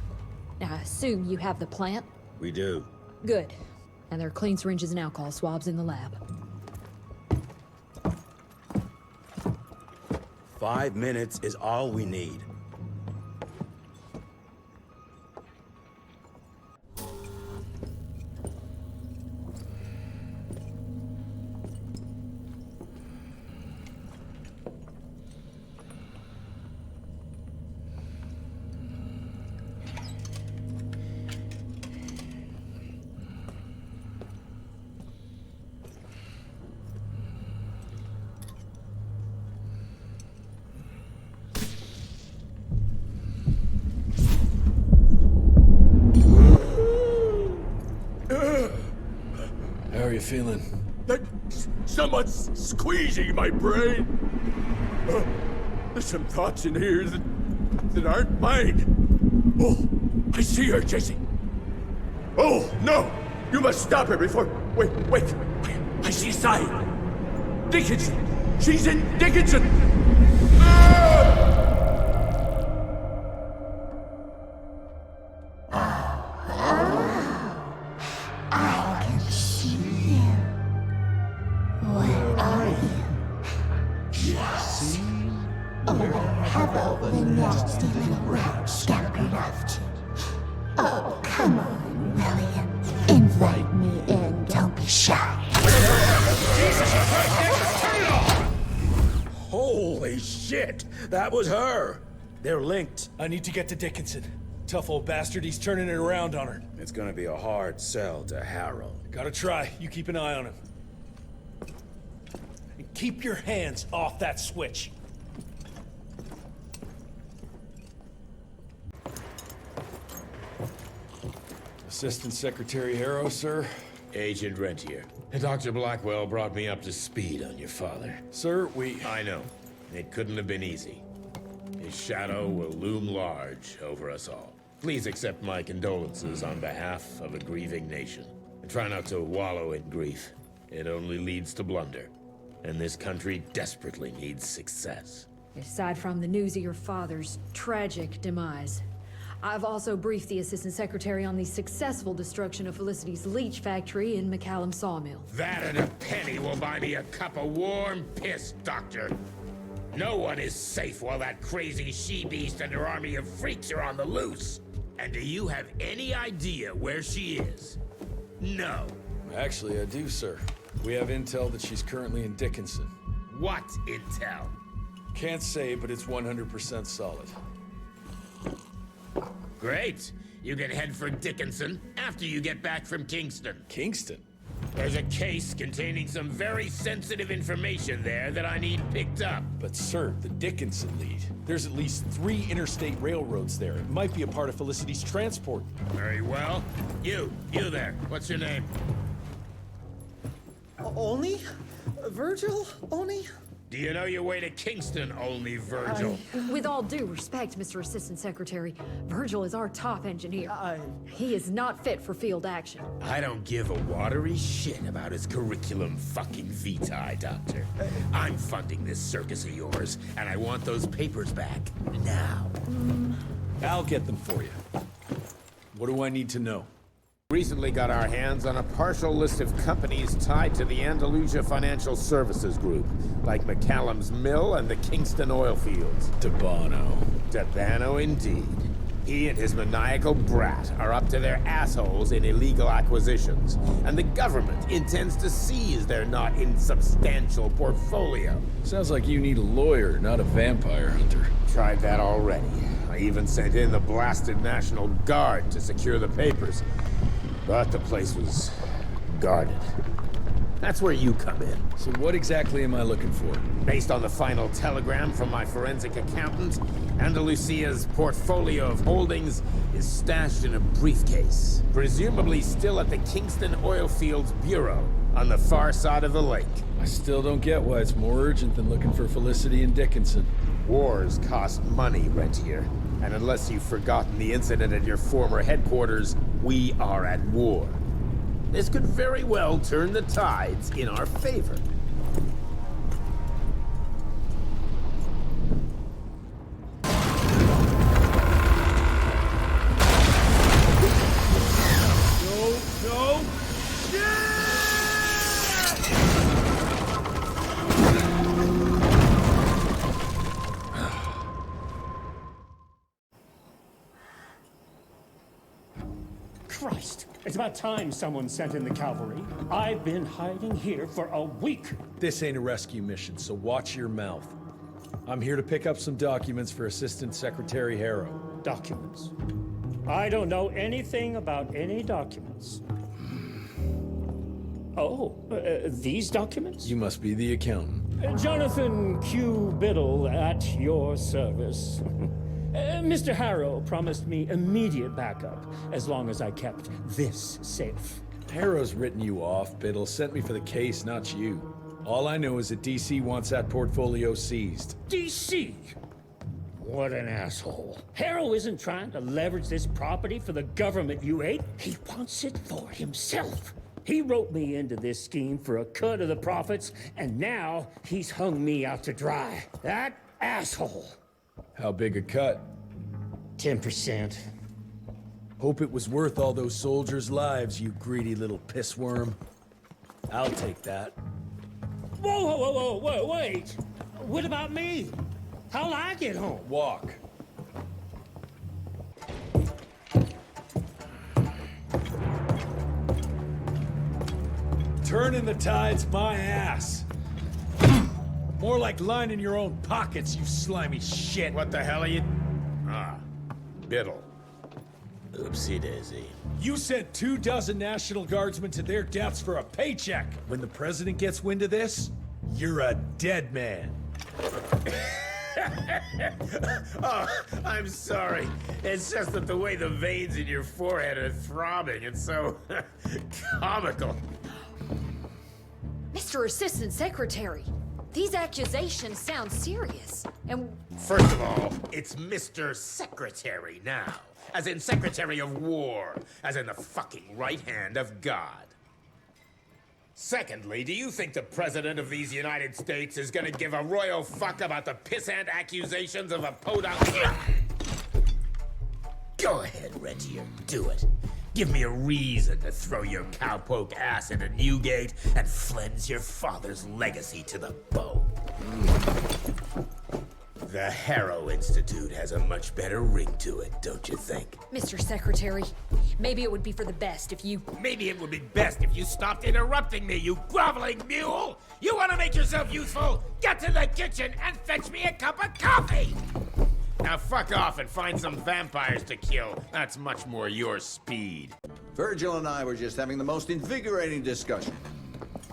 [SPEAKER 16] Now, I assume you have the plant?
[SPEAKER 2] We do.
[SPEAKER 16] Good. And there are clean syringes and alcohol swabs in the lab.
[SPEAKER 2] 5 minutes is all we need.
[SPEAKER 14] How are you feeling?
[SPEAKER 3] Someone's squeezing my brain. There's some thoughts in here that aren't mine. Oh, I see her, Jesse. Oh, no! You must stop her before... Wait. I see sign. Dickinson! She's in Dickinson!
[SPEAKER 8] I can see you. Where are you? Jesse? Or have all the nasty little rats scampered off to? Oh, come on, will you? Invite me in, don't be shy.
[SPEAKER 13] shit! That was her! They're linked.
[SPEAKER 14] I need to get to Dickinson. Tough old bastard, he's turning it around on her.
[SPEAKER 15] It's gonna be a hard sell to Harrow.
[SPEAKER 14] Gotta try. You keep an eye on him. And keep your hands off that switch. Assistant Secretary Harrow, sir.
[SPEAKER 11] Agent Rentier. Dr. Blackwell brought me up to speed on your father.
[SPEAKER 14] Sir,
[SPEAKER 11] I know. It couldn't have been easy. His shadow will loom large over us all. Please accept my condolences on behalf of a grieving nation. And try not to wallow in grief. It only leads to blunder. And this country desperately needs success.
[SPEAKER 16] Aside from the news of your father's tragic demise, I've also briefed the Assistant Secretary on the successful destruction of Felicity's leech factory in McCallum Sawmill.
[SPEAKER 11] That and a penny will buy me a cup of warm piss, Doctor. No one is safe while that crazy she-beast and her army of freaks are on the loose. And do you have any idea where she is? No.
[SPEAKER 14] Actually, I do, sir. We have intel that she's currently in Dickinson.
[SPEAKER 11] What intel?
[SPEAKER 14] Can't say, but it's 100% solid.
[SPEAKER 11] Great. You can head for Dickinson after you get back from Kingston.
[SPEAKER 14] Kingston?
[SPEAKER 11] There's a case containing some very sensitive information there that I need picked up.
[SPEAKER 14] But sir, the Dickinson lead. There's at least 3 interstate railroads there. It might be a part of Felicity's transport.
[SPEAKER 11] Very well. You there. What's your name?
[SPEAKER 19] Only? Virgil? Only?
[SPEAKER 11] Do you know your way to Kingston, only Virgil?
[SPEAKER 16] With all due respect, Mr. Assistant Secretary, Virgil is our top engineer. He is not fit for field action.
[SPEAKER 11] I don't give a watery shit about his curriculum fucking vitae, Doctor. I'm funding this circus of yours, and I want those papers back now.
[SPEAKER 14] I'll get them for you. What do I need to know?
[SPEAKER 11] Recently got our hands on a partial list of companies tied to the Andalusia Financial Services Group, like McCallum's Mill and the Kingston oil fields. Debano indeed. He and his maniacal brat are up to their assholes in illegal acquisitions, and the government intends to seize their not insubstantial portfolio.
[SPEAKER 14] Sounds like you need a lawyer, not a vampire hunter.
[SPEAKER 11] Tried that already. I even sent in the blasted National Guard to secure the papers. But the place was guarded. That's where you come in.
[SPEAKER 14] So what exactly am I looking for?
[SPEAKER 11] Based on the final telegram from my forensic accountant, Andalusia's portfolio of holdings is stashed in a briefcase, presumably still at the Kingston Oil Fields Bureau on the far side of the lake.
[SPEAKER 14] I still don't get why it's more urgent than looking for Felicity and Dickinson.
[SPEAKER 11] Wars cost money, Rentier. And unless you've forgotten the incident at your former headquarters, we are at war. This could very well turn the tides in our favor.
[SPEAKER 13] No!
[SPEAKER 20] Christ! It's about time someone sent in the cavalry. I've been hiding here for a week.
[SPEAKER 14] This ain't a rescue mission, so watch your mouth. I'm here to pick up some documents for Assistant Secretary Harrow.
[SPEAKER 20] Documents? I don't know anything about any documents. Oh, these documents?
[SPEAKER 14] You must be the accountant.
[SPEAKER 20] Jonathan Q. Biddle at your service. Mr. Harrow promised me immediate backup as long as I kept this safe.
[SPEAKER 14] Harrow's written you off, Biddle. Sent me for the case, not you. All I know is that DC wants that portfolio seized.
[SPEAKER 20] DC? What an asshole. Harrow isn't trying to leverage this property for the government you ate. He wants it for himself. He roped me into this scheme for a cut of the profits, and now he's hung me out to dry. That asshole.
[SPEAKER 14] How big a cut?
[SPEAKER 20] 10%.
[SPEAKER 14] Hope it was worth all those soldiers' lives, you greedy little pissworm. I'll take that.
[SPEAKER 20] Whoa, wait! What about me? How'll I get home?
[SPEAKER 14] Walk. Turning the tide's my ass. More like lining your own pockets, you slimy shit.
[SPEAKER 11] What the hell are you... Ah, Biddle. Oopsie daisy.
[SPEAKER 14] You sent 24 National Guardsmen to their deaths for a paycheck. When the president gets wind of this, you're a dead man.
[SPEAKER 11] Oh, I'm sorry. It's just that the way the veins in your forehead are throbbing, it's so comical.
[SPEAKER 16] Mr. Assistant Secretary, these accusations sound serious. And
[SPEAKER 11] First of all, it's Mr. Secretary now. As in Secretary of War. As in the fucking right hand of God. Secondly, do you think the President of these United States is gonna give a royal fuck about the pissant accusations of a podunk? Go ahead, Rentier, do it. Give me a reason to throw your cowpoke ass into Newgate and cleanse your father's legacy to the bone. The Harrow Institute has a much better ring to it, don't you think?
[SPEAKER 16] Mr. Secretary, maybe it would be for the best if you...
[SPEAKER 11] Maybe it would be best if you stopped interrupting me, you groveling mule! You want to make yourself useful? Get to the kitchen and fetch me a cup of coffee! Now fuck off and find some vampires to kill. That's much more your speed.
[SPEAKER 12] Virgil and I were just having the most invigorating discussion.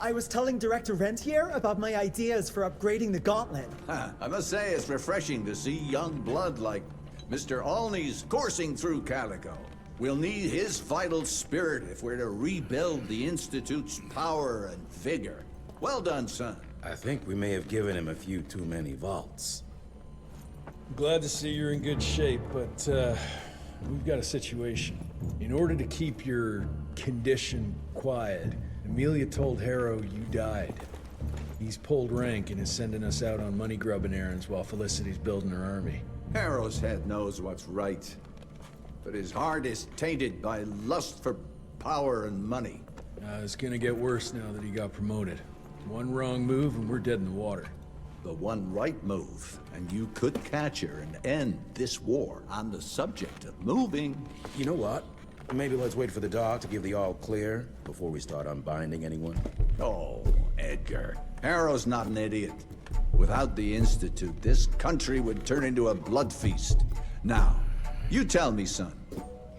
[SPEAKER 19] I was telling Director Rentier about my ideas for upgrading the gauntlet.
[SPEAKER 12] I must say it's refreshing to see young blood like Mr. Olney's coursing through Calico. We'll need his vital spirit if we're to rebuild the Institute's power and vigor. Well done, son.
[SPEAKER 15] I think we may have given him a few too many vaults.
[SPEAKER 14] Glad to see you're in good shape, but we've got a situation. In order to keep your condition quiet, Amelia told Harrow you died. He's pulled rank and is sending us out on money-grubbing errands while Felicity's building her army.
[SPEAKER 12] Harrow's head knows what's right, but his heart is tainted by lust for power and money.
[SPEAKER 14] It's gonna get worse now that he got promoted. One wrong move and we're dead in the water.
[SPEAKER 12] The one right move, and you could catch her and end this war. On the subject of moving...
[SPEAKER 15] You know what? Maybe let's wait for the dog to give the all clear before we start unbinding anyone.
[SPEAKER 12] Oh, Edgar. Harrow's not an idiot. Without the Institute, this country would turn into a blood feast. Now, you tell me, son,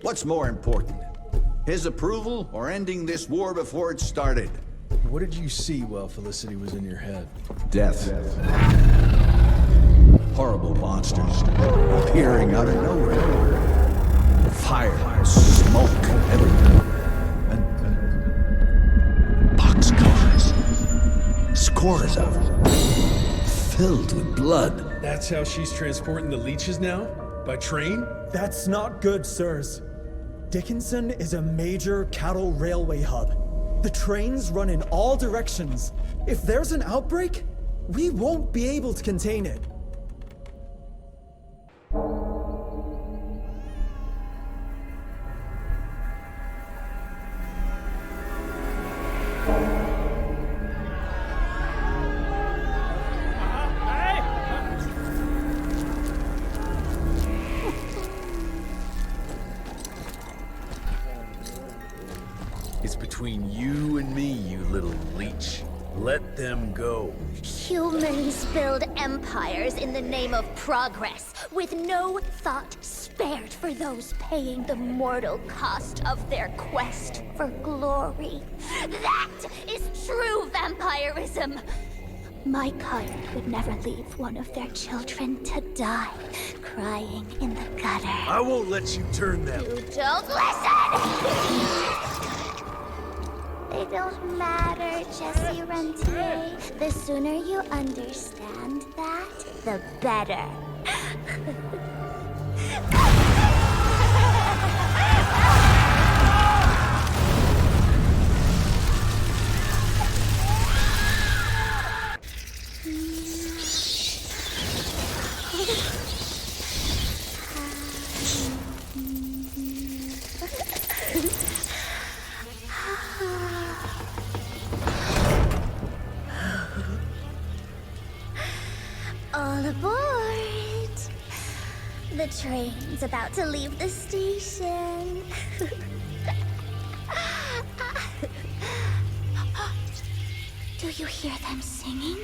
[SPEAKER 12] what's more important? His approval or ending this war before it started?
[SPEAKER 14] What did you see while Felicity was in your head?
[SPEAKER 12] Death. Horrible monsters appearing out of nowhere. Fire, smoke everywhere. And boxcars. Scores of them. Filled with blood.
[SPEAKER 14] That's how she's transporting the leeches now? By train?
[SPEAKER 19] That's not good, sirs. Dickinson is a major cattle railway hub. The trains run in all directions. If there's an outbreak, we won't be able to contain it.
[SPEAKER 14] It's between you and me, you little leech. Let them go.
[SPEAKER 8] Humans build empires in the name of progress, with no thought spared for those paying the mortal cost of their quest for glory. That is true vampirism. My kind would never leave one of their children to die, crying in the gutter.
[SPEAKER 14] I won't let you turn them.
[SPEAKER 8] You don't listen! They don't matter, Jesse Rentier. The sooner you understand that, the better. All aboard! The train's about to leave the station. Do you hear them singing?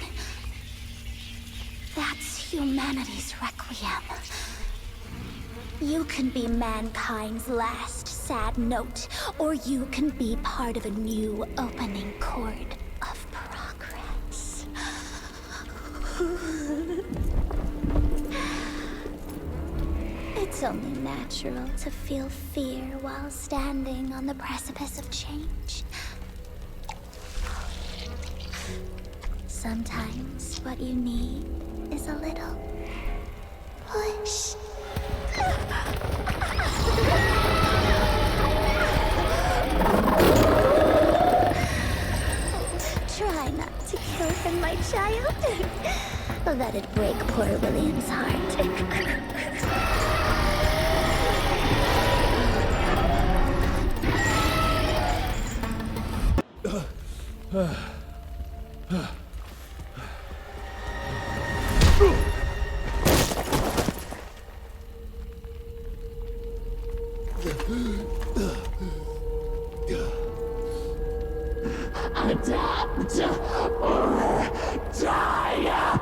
[SPEAKER 8] Humanity's requiem. You can be mankind's last sad note, or you can be part of a new opening chord of progress. It's only natural to feel fear while standing on the precipice of change. Sometimes what you need is a little push. Try not to kill him, my child. That'd break poor William's heart.
[SPEAKER 6] Adapt or die!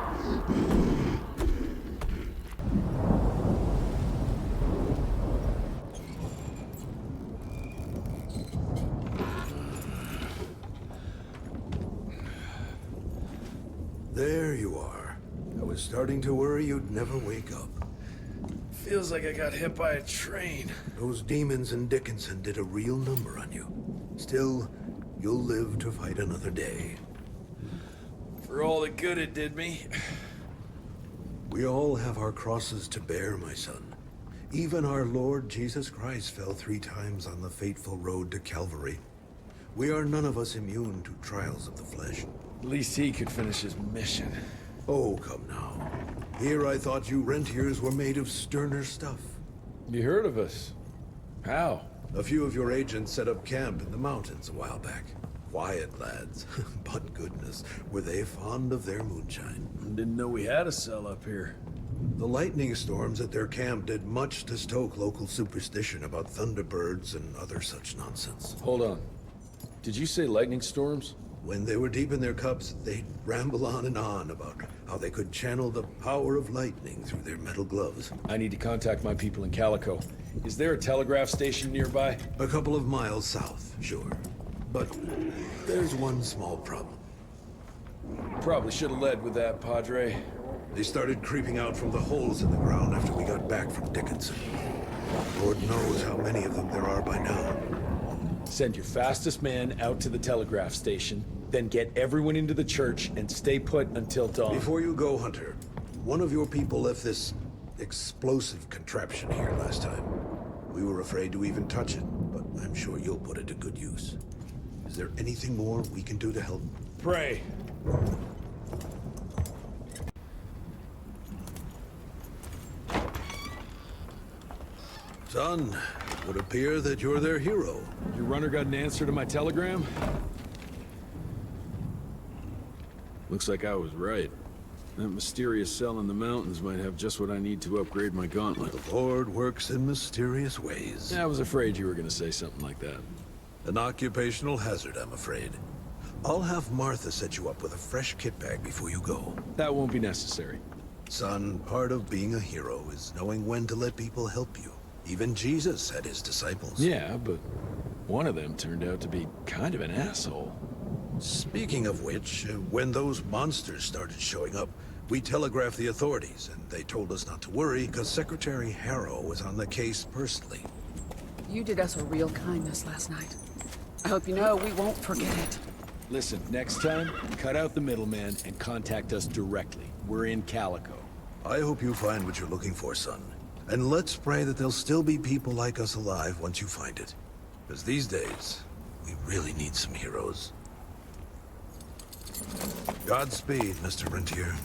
[SPEAKER 21] There you are. I was starting to worry you'd never wake up.
[SPEAKER 14] Feels like I got hit by a train.
[SPEAKER 21] Those demons in Dickinson did a real number on you. Still, you'll live to fight another day.
[SPEAKER 14] For all the good it did me.
[SPEAKER 21] We all have our crosses to bear, my son. Even our Lord Jesus Christ fell 3 times on the fateful road to Calvary. We are none of us immune to trials of the flesh.
[SPEAKER 14] At least he could finish his mission.
[SPEAKER 21] Oh, come now. Here I thought you rentiers were made of sterner stuff.
[SPEAKER 14] You heard of us? How?
[SPEAKER 21] A few of your agents set up camp in the mountains a while back. Quiet lads, but goodness, were they fond of their moonshine.
[SPEAKER 14] Didn't know we had a cell up here.
[SPEAKER 21] The lightning storms at their camp did much to stoke local superstition about thunderbirds and other such nonsense.
[SPEAKER 14] Hold on. Did you say lightning storms?
[SPEAKER 21] When they were deep in their cups, they'd ramble on and on about how they could channel the power of lightning through their metal gloves.
[SPEAKER 14] I need to contact my people in Calico. Is there a telegraph station nearby?
[SPEAKER 21] A couple of miles south, sure. But there's one small problem.
[SPEAKER 14] Probably should have led with that, Padre.
[SPEAKER 21] They started creeping out from the holes in the ground after we got back from Dickinson. Lord knows how many of them there are by now.
[SPEAKER 14] Send your fastest man out to the telegraph station, then get everyone into the church and stay put until dawn.
[SPEAKER 21] Before you go, Hunter, one of your people left this explosive contraption here last time. We were afraid to even touch it, but I'm sure you'll put it to good use. Is there anything more we can do to help?
[SPEAKER 14] Pray.
[SPEAKER 21] Son, it would appear that you're their hero.
[SPEAKER 14] Your runner got an answer to my telegram? Looks like I was right. That mysterious cell in the mountains might have just what I need to upgrade my gauntlet.
[SPEAKER 21] The Lord works in mysterious ways.
[SPEAKER 14] I was afraid you were going to say something like that.
[SPEAKER 21] An occupational hazard, I'm afraid. I'll have Martha set you up with a fresh kit bag before you go.
[SPEAKER 14] That won't be necessary.
[SPEAKER 21] Son, part of being a hero is knowing when to let people help you. Even Jesus had his disciples.
[SPEAKER 14] Yeah, but one of them turned out to be kind of an asshole.
[SPEAKER 21] Speaking of which, when those monsters started showing up, we telegraphed the authorities, and they told us not to worry because Secretary Harrow was on the case personally.
[SPEAKER 22] You did us a real kindness last night. I hope you know we won't forget it.
[SPEAKER 14] Listen, next time, cut out the middleman and contact us directly. We're in Calico.
[SPEAKER 21] I hope you find what you're looking for, son. And let's pray that there'll still be people like us alive once you find it. Because these days, we really need some heroes. Godspeed, Mr. Rentier.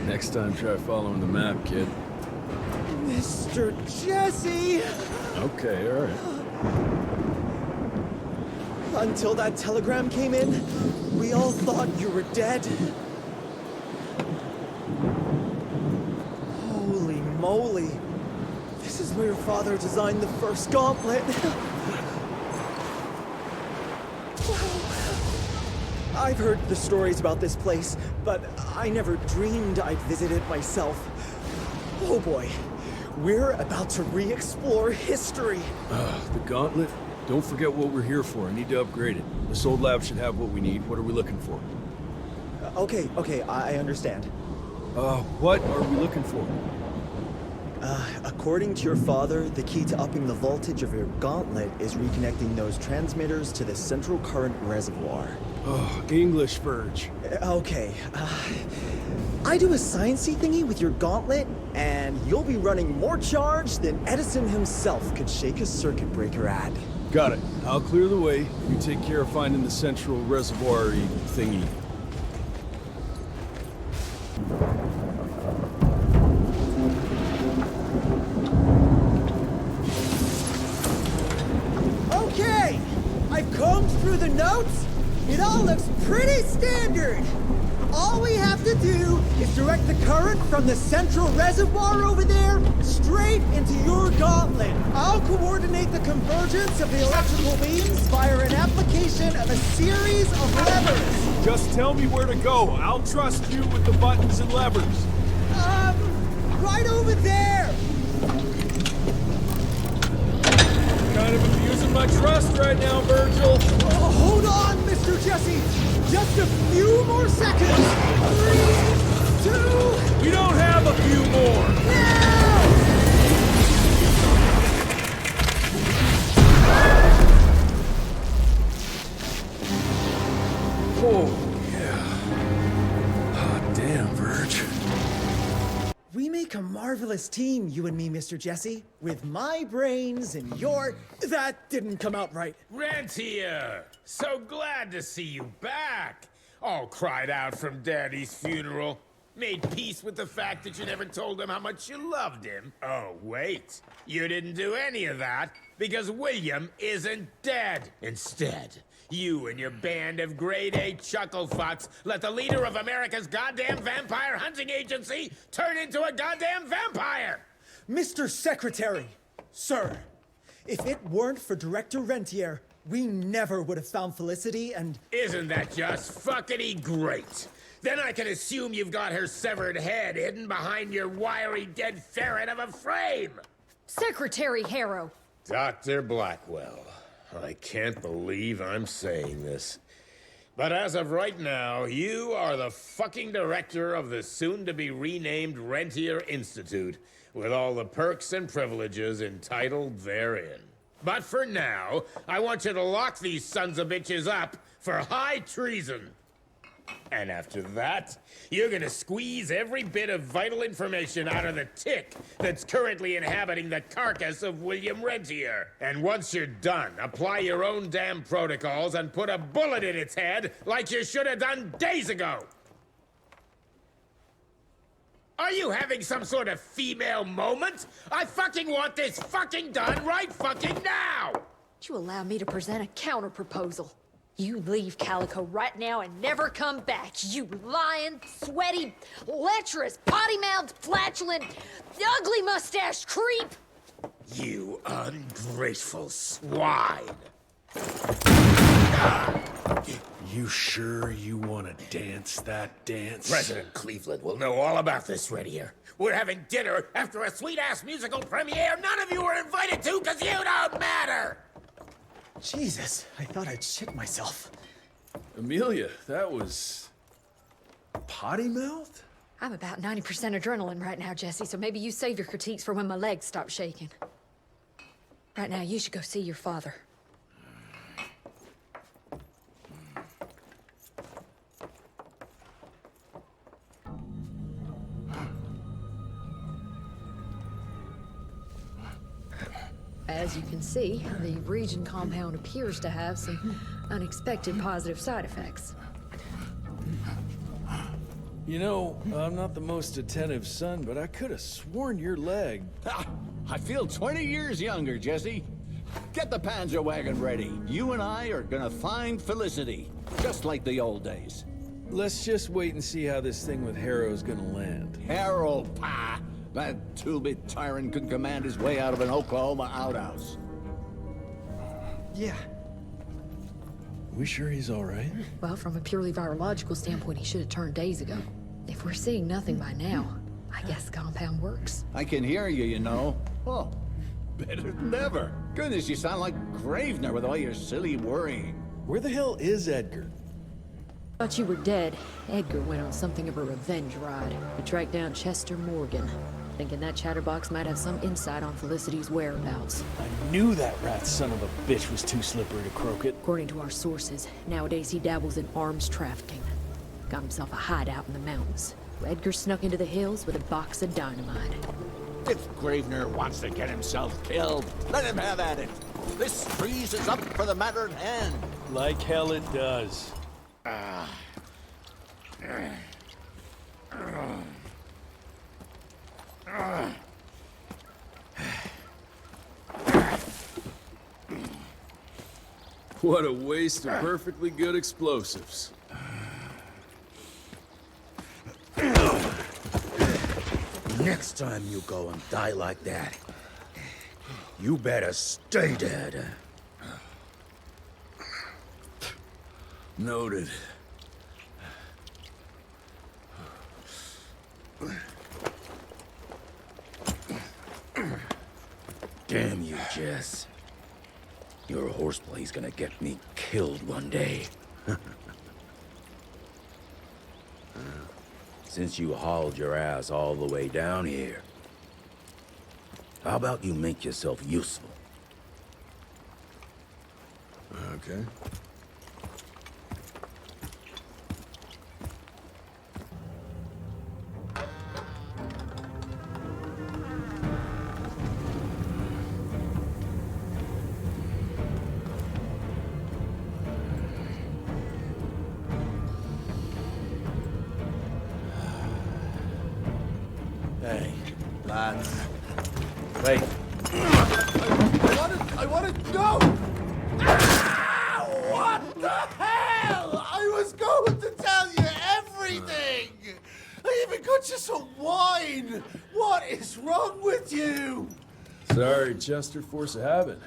[SPEAKER 14] Next time, try following the map, kid.
[SPEAKER 17] This
[SPEAKER 19] Mr. Jesse!
[SPEAKER 14] Okay, all right.
[SPEAKER 19] Until that telegram came in, we all thought you were dead. Holy moly. This is where your father designed the first gauntlet. I've heard the stories about this place, but I never dreamed I'd visit it myself. Oh boy, we're about to re-explore history.
[SPEAKER 14] The gauntlet? Don't forget what we're here for. I need to upgrade it. This old lab should have what we need. What are we looking for?
[SPEAKER 19] Okay, I understand.
[SPEAKER 14] What are we looking for?
[SPEAKER 19] According to your father, the key to upping the voltage of your gauntlet is reconnecting those transmitters to the central current reservoir.
[SPEAKER 14] Oh, English Verge.
[SPEAKER 19] Okay, I do a sciencey thingy with your gauntlet, and you'll be running more charge than Edison himself could shake a circuit breaker at.
[SPEAKER 14] Got it. I'll clear the way. You take care of finding the central reservoir-y thingy.
[SPEAKER 19] Okay! I've combed through the notes. It all looks pretty standard. All we have to do is direct the current from the central reservoir over there straight into your gauntlet. I'll coordinate the convergence of the electrical beams via an application of a series of levers.
[SPEAKER 14] Just tell me where to go. I'll trust you with the buttons and levers.
[SPEAKER 19] Right over there.
[SPEAKER 14] Kind of abusing my trust right now, Virgil.
[SPEAKER 19] Oh, hold on, Mr. Jesse. Just a few more seconds. 3, 2...
[SPEAKER 14] We don't have a few more.
[SPEAKER 19] Now!
[SPEAKER 14] Oh, yeah. Hot damn, Verge.
[SPEAKER 19] We make a marvelous team, you and me, Mr. Jesse. With my brains and your... That didn't come out right.
[SPEAKER 11] Rentier! So glad to see you back! All cried out from Daddy's funeral. Made peace with the fact that you never told him how much you loved him. Oh, wait. You didn't do any of that because William isn't dead. Instead, you and your band of grade-A chucklefucks let the leader of America's goddamn vampire hunting agency turn into a goddamn vampire!
[SPEAKER 19] Mr. Secretary, sir, if it weren't for Director Rentier, we never would have found Felicity and...
[SPEAKER 11] Isn't that just fuckity great? Then I can assume you've got her severed head hidden behind your wiry dead ferret of a frame!
[SPEAKER 16] Secretary Harrow!
[SPEAKER 11] Dr. Blackwell, I can't believe I'm saying this. But as of right now, you are the fucking director of the soon-to-be renamed Rentier Institute, with all the perks and privileges entitled therein. But for now, I want you to lock these sons of bitches up for high treason. And after that, you're gonna squeeze every bit of vital information out of the tick that's currently inhabiting the carcass of William Rentier. And once you're done, apply your own damn protocols and put a bullet in its head like you should have done days ago. Are you having some sort of female moment? I fucking want this fucking done right fucking now!
[SPEAKER 16] Would you allow me to present a counter-proposal? You leave Calico right now and never come back, you lying, sweaty, lecherous, potty-mouthed, flatulent, ugly mustached creep!
[SPEAKER 11] You ungrateful swine!
[SPEAKER 14] You sure you want to dance that dance?
[SPEAKER 11] President Cleveland will know all about this right here. We're having dinner after a sweet-ass musical premiere none of you were invited to because you don't matter!
[SPEAKER 19] Jesus, I thought I'd shit myself.
[SPEAKER 14] Amelia, that was... potty mouth?
[SPEAKER 16] I'm about 90% adrenaline right now, Jesse, so maybe you save your critiques for when my legs stop shaking. Right now, you should go see your father. As you can see, the region compound appears to have some unexpected positive side effects.
[SPEAKER 14] You know, I'm not the most attentive son, but I could have sworn your leg...
[SPEAKER 10] Ha! I feel 20 years younger, Jesse. Get the Panzer wagon ready. You and I are gonna find Felicity, just like the old days.
[SPEAKER 14] Let's just wait and see how this thing with Harrow's gonna land.
[SPEAKER 10] Harrow, pah! That two-bit tyrant could command his way out of an Oklahoma outhouse.
[SPEAKER 17] Yeah.
[SPEAKER 14] We sure he's all right?
[SPEAKER 16] Well, from a purely virological standpoint, he should have turned days ago. If we're seeing nothing by now, I guess the compound works.
[SPEAKER 10] I can hear you, you know. Oh, better than ever. Goodness, you sound like Gravener with all your silly worrying.
[SPEAKER 14] Where the hell is Edgar?
[SPEAKER 16] Thought you were dead. Edgar went on something of a revenge ride. He tracked down Chester Morgan, thinking that chatterbox might have some insight on Felicity's whereabouts.
[SPEAKER 14] I knew that rat son of a bitch was too slippery to croak it.
[SPEAKER 16] According to our sources, nowadays he dabbles in arms trafficking. Got himself a hideout in the mountains. Edgar snuck into the hills with a box of dynamite.
[SPEAKER 10] If Gravener wants to get himself killed, let him have at it. This freeze is up for the matter at hand.
[SPEAKER 14] Like hell it does. What a waste of perfectly good explosives.
[SPEAKER 2] Next time you go and die like that, you better stay dead.
[SPEAKER 14] Noted.
[SPEAKER 2] Damn you, Jess. Your horseplay's gonna get me killed one day. Since you hauled your ass all the way down here, how about you make yourself useful?
[SPEAKER 14] Okay.
[SPEAKER 2] Hey, lads. Wait.
[SPEAKER 3] I want to go! Ah, what the hell? I was going to tell you everything! I even got you some wine! What is wrong with you?
[SPEAKER 14] Sorry, Chester, force of habit.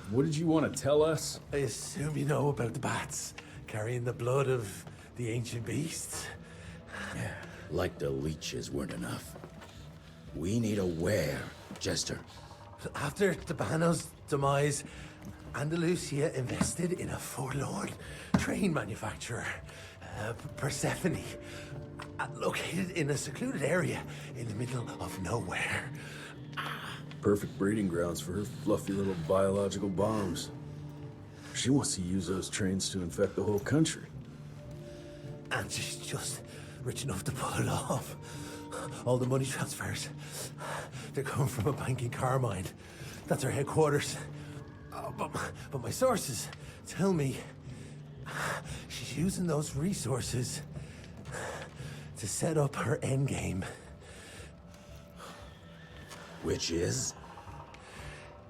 [SPEAKER 14] What did you want to tell us?
[SPEAKER 3] I assume you know about the bats carrying the blood of the ancient beasts.
[SPEAKER 2] Yeah, like the leeches weren't enough. We need a where, Chester.
[SPEAKER 3] After Tabano's demise, Andalusia invested in a forlorn train manufacturer, Persephone, located in a secluded area in the middle of nowhere.
[SPEAKER 14] Perfect breeding grounds for her fluffy little biological bombs. She wants to use those trains to infect the whole country.
[SPEAKER 3] And she's just rich enough to pull it off. All the money transfers, they're coming from a bank in Carmine. That's her headquarters. But my sources tell me she's using those resources to set up her endgame.
[SPEAKER 2] Which is?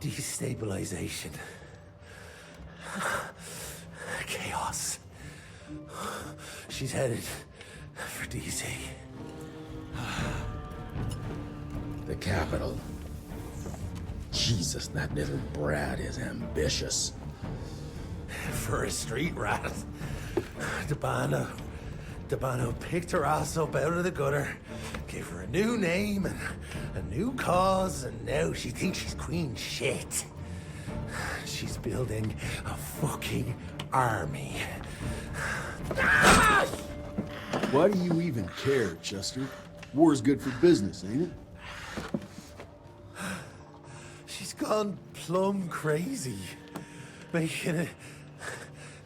[SPEAKER 3] Destabilization. Chaos. She's headed for DC.
[SPEAKER 2] The capital. Jesus, that little brat is ambitious.
[SPEAKER 3] For a street rat. Tabano picked her ass up out of the gutter, gave her a new name and a new cause, and now she thinks she's queen shit. She's building a fucking army.
[SPEAKER 14] Why do you even care, Chester? War's good for business, ain't it?
[SPEAKER 3] She's gone plumb crazy. Making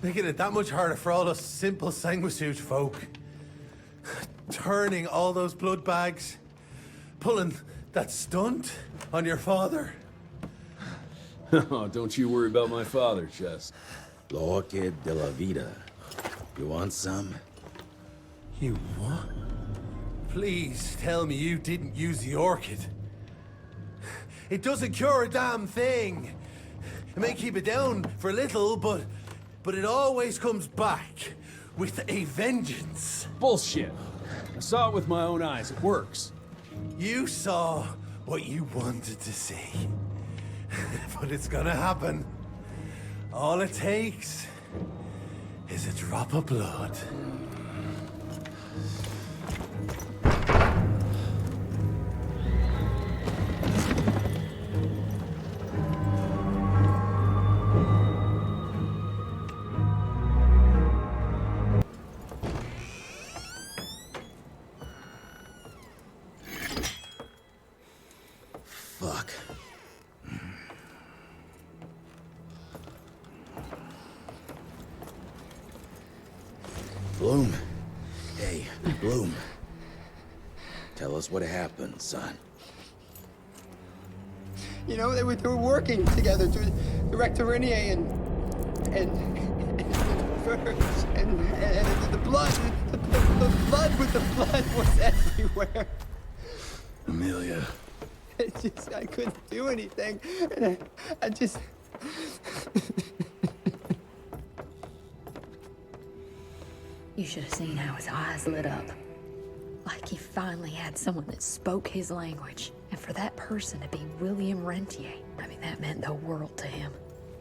[SPEAKER 3] it that much harder for all us simple sanguisuge folk. Turning all those blood bags. Pulling that stunt on your father.
[SPEAKER 14] Oh, don't you worry about my father, Chest.
[SPEAKER 2] Lo orchid de la vida. You want some?
[SPEAKER 3] You what?
[SPEAKER 1] Please tell me you didn't use the orchid. It doesn't cure a damn thing. It may keep it down for a little, but it always comes back with a vengeance.
[SPEAKER 14] Bullshit. I saw it with my own eyes. It works.
[SPEAKER 1] You saw what you wanted to see. But it's gonna happen. All it takes is a drop of blood.
[SPEAKER 2] Fuck. Bloom. Hey, Bloom. Tell us what happened, son.
[SPEAKER 4] You know, they were working together to direct Irene and the blood with the blood was everywhere.
[SPEAKER 14] Amelia.
[SPEAKER 4] I couldn't do anything. And I just...
[SPEAKER 16] You should have seen how his eyes lit up. Like he finally had someone that spoke his language. And for that person to be William Rentier, I mean, that meant the world to him.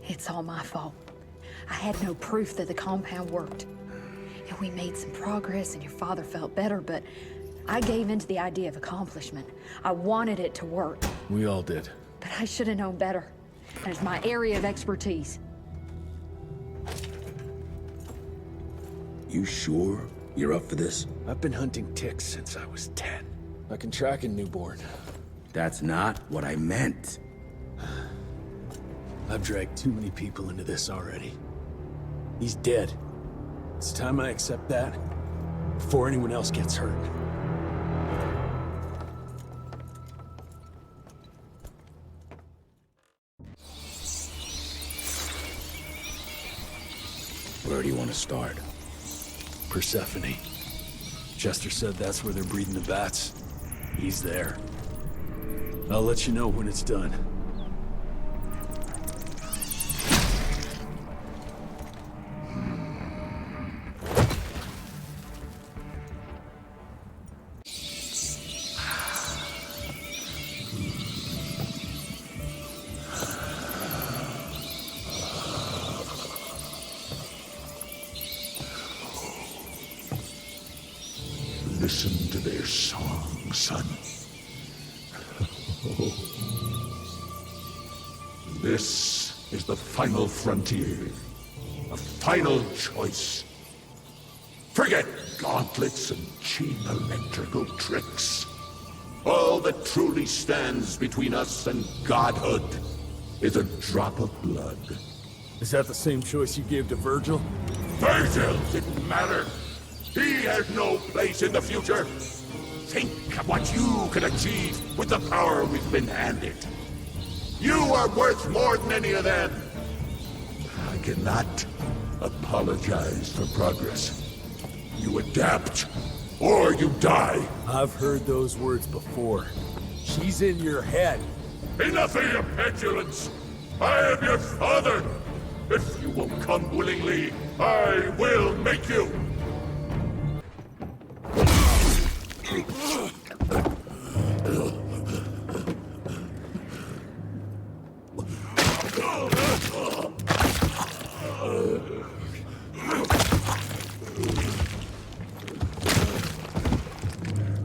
[SPEAKER 16] It's all my fault. I had no proof that the compound worked. And we made some progress and your father felt better, but I gave in to the idea of accomplishment. I wanted it to work.
[SPEAKER 14] We all did.
[SPEAKER 16] But I should have known better. And it's my area of expertise.
[SPEAKER 2] You sure you're up for this?
[SPEAKER 14] I've been hunting ticks since I was 10. I can track a newborn.
[SPEAKER 2] That's not what I meant.
[SPEAKER 14] I've dragged too many people into this already. He's dead. It's time I accept that before anyone else gets hurt.
[SPEAKER 2] Where do you want to start?
[SPEAKER 14] Persephone. Chester said that's where they're breeding the bats. He's there. I'll let you know when it's done.
[SPEAKER 6] Listen to their song, son. This is the final frontier. A final choice. Forget gauntlets and cheap electrical tricks. All that truly stands between us and godhood is a drop of blood.
[SPEAKER 14] Is that the same choice you gave to Virgil?
[SPEAKER 6] Virgil didn't matter. He had no place in the future. Think of what you can achieve with the power we've been handed. You are worth more than any of them. I cannot apologize for progress. You adapt, or you die.
[SPEAKER 14] I've heard those words before. She's in your head.
[SPEAKER 6] Enough of your petulance. I am your father. If you won't come willingly, I will make you.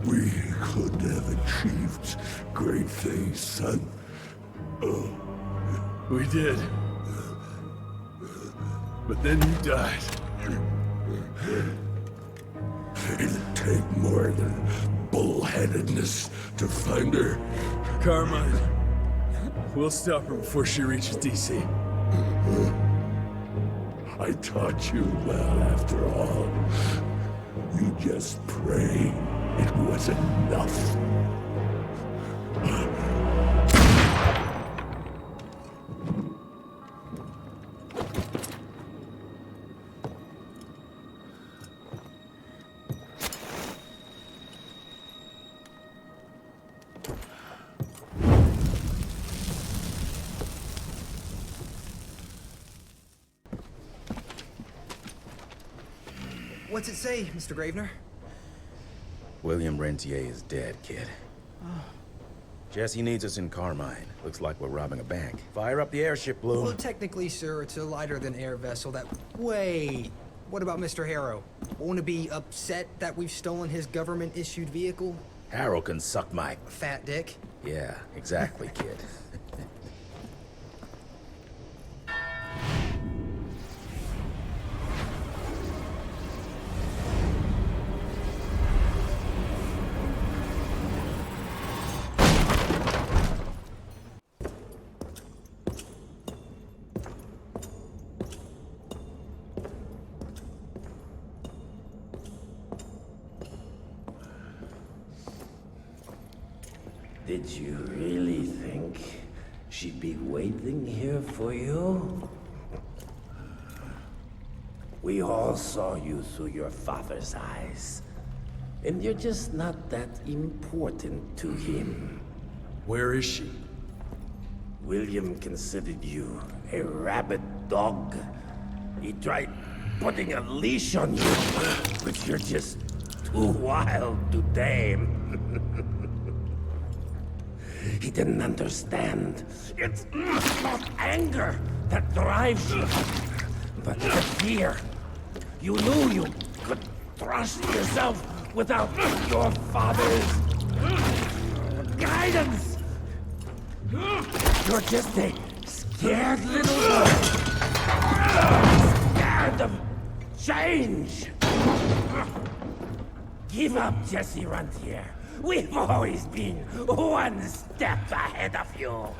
[SPEAKER 6] We could have achieved great things, son.
[SPEAKER 14] We did. But then you died.
[SPEAKER 6] It'd take more than bullheadedness to find her.
[SPEAKER 14] Carmine, we'll stop her before she reaches DC.
[SPEAKER 6] I taught you well after all. You just pray it was enough.
[SPEAKER 18] What's it say, Mr. Gravener?
[SPEAKER 15] William Rentier is dead, kid. Jesse needs us in Carmine. Looks like we're robbing a bank. Fire up the airship, Blue.
[SPEAKER 18] Well, technically, sir, it's a lighter-than-air vessel that... Wait, what about Mr. Harrow? Won't he be upset that we've stolen his government-issued vehicle?
[SPEAKER 15] Harrow can suck my...
[SPEAKER 18] Fat dick?
[SPEAKER 15] Yeah, exactly, kid.
[SPEAKER 5] Did you really think she'd be waiting here for you? We all saw you through your father's eyes. And you're just not that important to him.
[SPEAKER 14] Where is she?
[SPEAKER 5] William considered you a rabid dog. He tried putting a leash on you, but you're just too wild to tame. He didn't understand. It's not anger that drives you, but the fear. You knew you could trust yourself without your father's guidance. You're just a scared little boy. Scared of change. Give up, Jesse Rentier. We've always been one step ahead of you.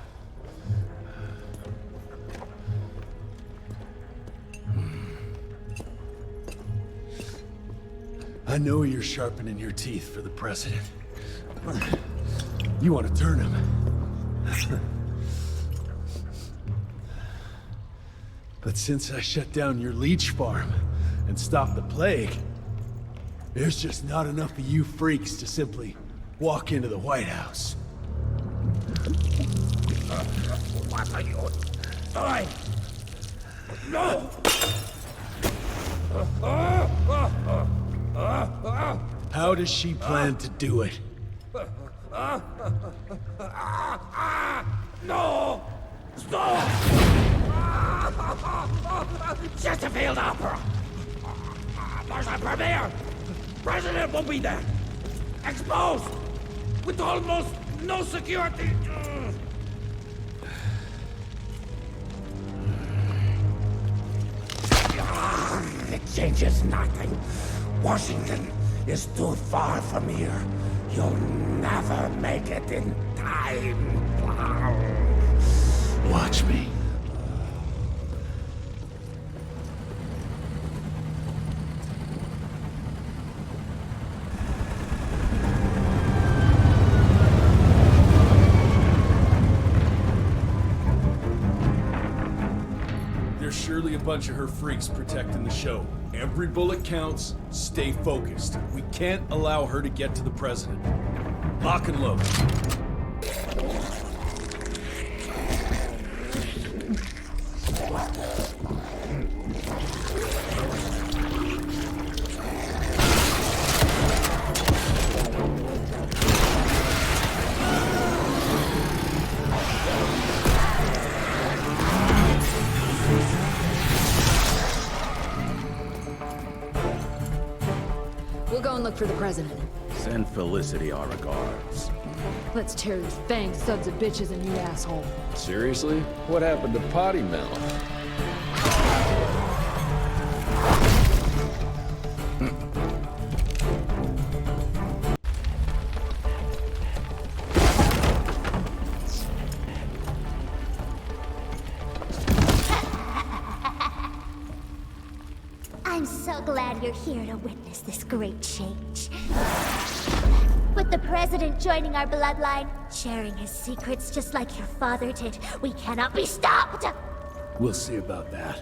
[SPEAKER 14] I know you're sharpening your teeth for the president. You want to turn him. But since I shut down your leech farm and stopped the plague, there's just not enough of you freaks to simply walk into the White House.
[SPEAKER 5] What are you doing? No!
[SPEAKER 14] How does she plan to do it?
[SPEAKER 5] No! Stop! Chesterfield Opera! There's a premiere! President won't be there! Exposed! With almost no security! It changes nothing. Washington is too far from here. You'll never make it in time.
[SPEAKER 14] Watch me. There's surely a bunch of her freaks protecting the show. Every bullet counts. Stay focused. We can't allow her to get to the president. Lock and load.
[SPEAKER 16] We'll go and look for the president.
[SPEAKER 15] Send Felicity our regards.
[SPEAKER 16] Let's tear these fanged sons of bitches a new asshole.
[SPEAKER 12] Seriously? What happened to Potty Mouth?
[SPEAKER 8] I'm so glad you're here to witness this great change. With the president joining our bloodline, sharing his secrets just like your father did, we cannot be stopped!
[SPEAKER 14] We'll see about that.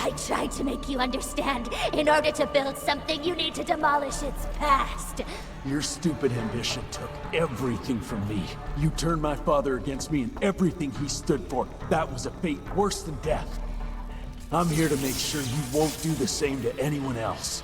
[SPEAKER 8] I tried to make you understand. In order to build something, you need to demolish its past.
[SPEAKER 14] Your stupid ambition took everything from me. You turned my father against me and everything he stood for. That was a fate worse than death. I'm here to make sure you won't do the same to anyone else.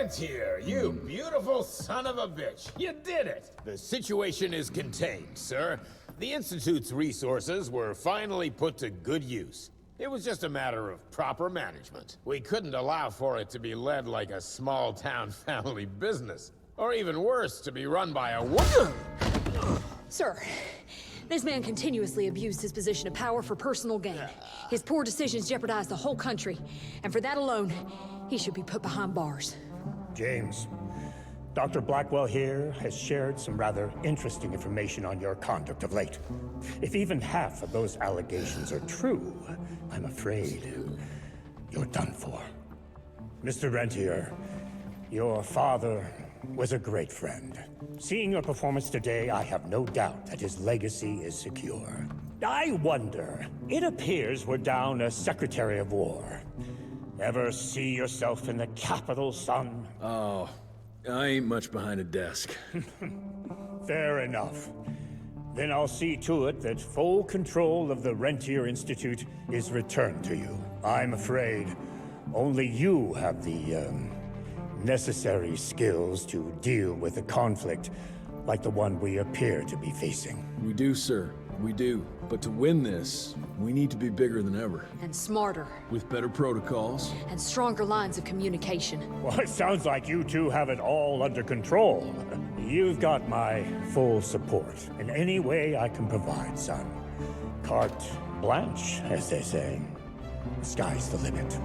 [SPEAKER 11] Rentier, you beautiful son of a bitch. You did it. The situation is contained, sir. The Institute's resources were finally put to good use. It was just a matter of proper management. We couldn't allow for it to be led like a small-town family business. Or even worse, to be run by a woman.
[SPEAKER 16] Sir, this man continuously abused his position of power for personal gain. His poor decisions jeopardized the whole country. And for that alone, he should be put behind bars.
[SPEAKER 20] James, Dr. Blackwell here has shared some rather interesting information on your conduct of late. If even half of those allegations are true, I'm afraid you're done for. Mr. Rentier, your father was a great friend. Seeing your performance today, I have no doubt that his legacy is secure. I wonder, it appears we're down a Secretary of War. Ever see yourself in the capital, son?
[SPEAKER 14] Oh, I ain't much behind a desk.
[SPEAKER 20] Fair enough. Then I'll see to it that full control of the Rentier Institute is returned to you. I'm afraid only you have the, necessary skills to deal with a conflict like the one we appear to be facing.
[SPEAKER 14] We do, sir. We do. But to win this, we need to be bigger than ever.
[SPEAKER 16] And smarter.
[SPEAKER 14] With better protocols.
[SPEAKER 16] And stronger lines of communication.
[SPEAKER 20] Well, it sounds like you two have it all under control. You've got my full support in any way I can provide, son. Carte blanche, as they say. The sky's the limit.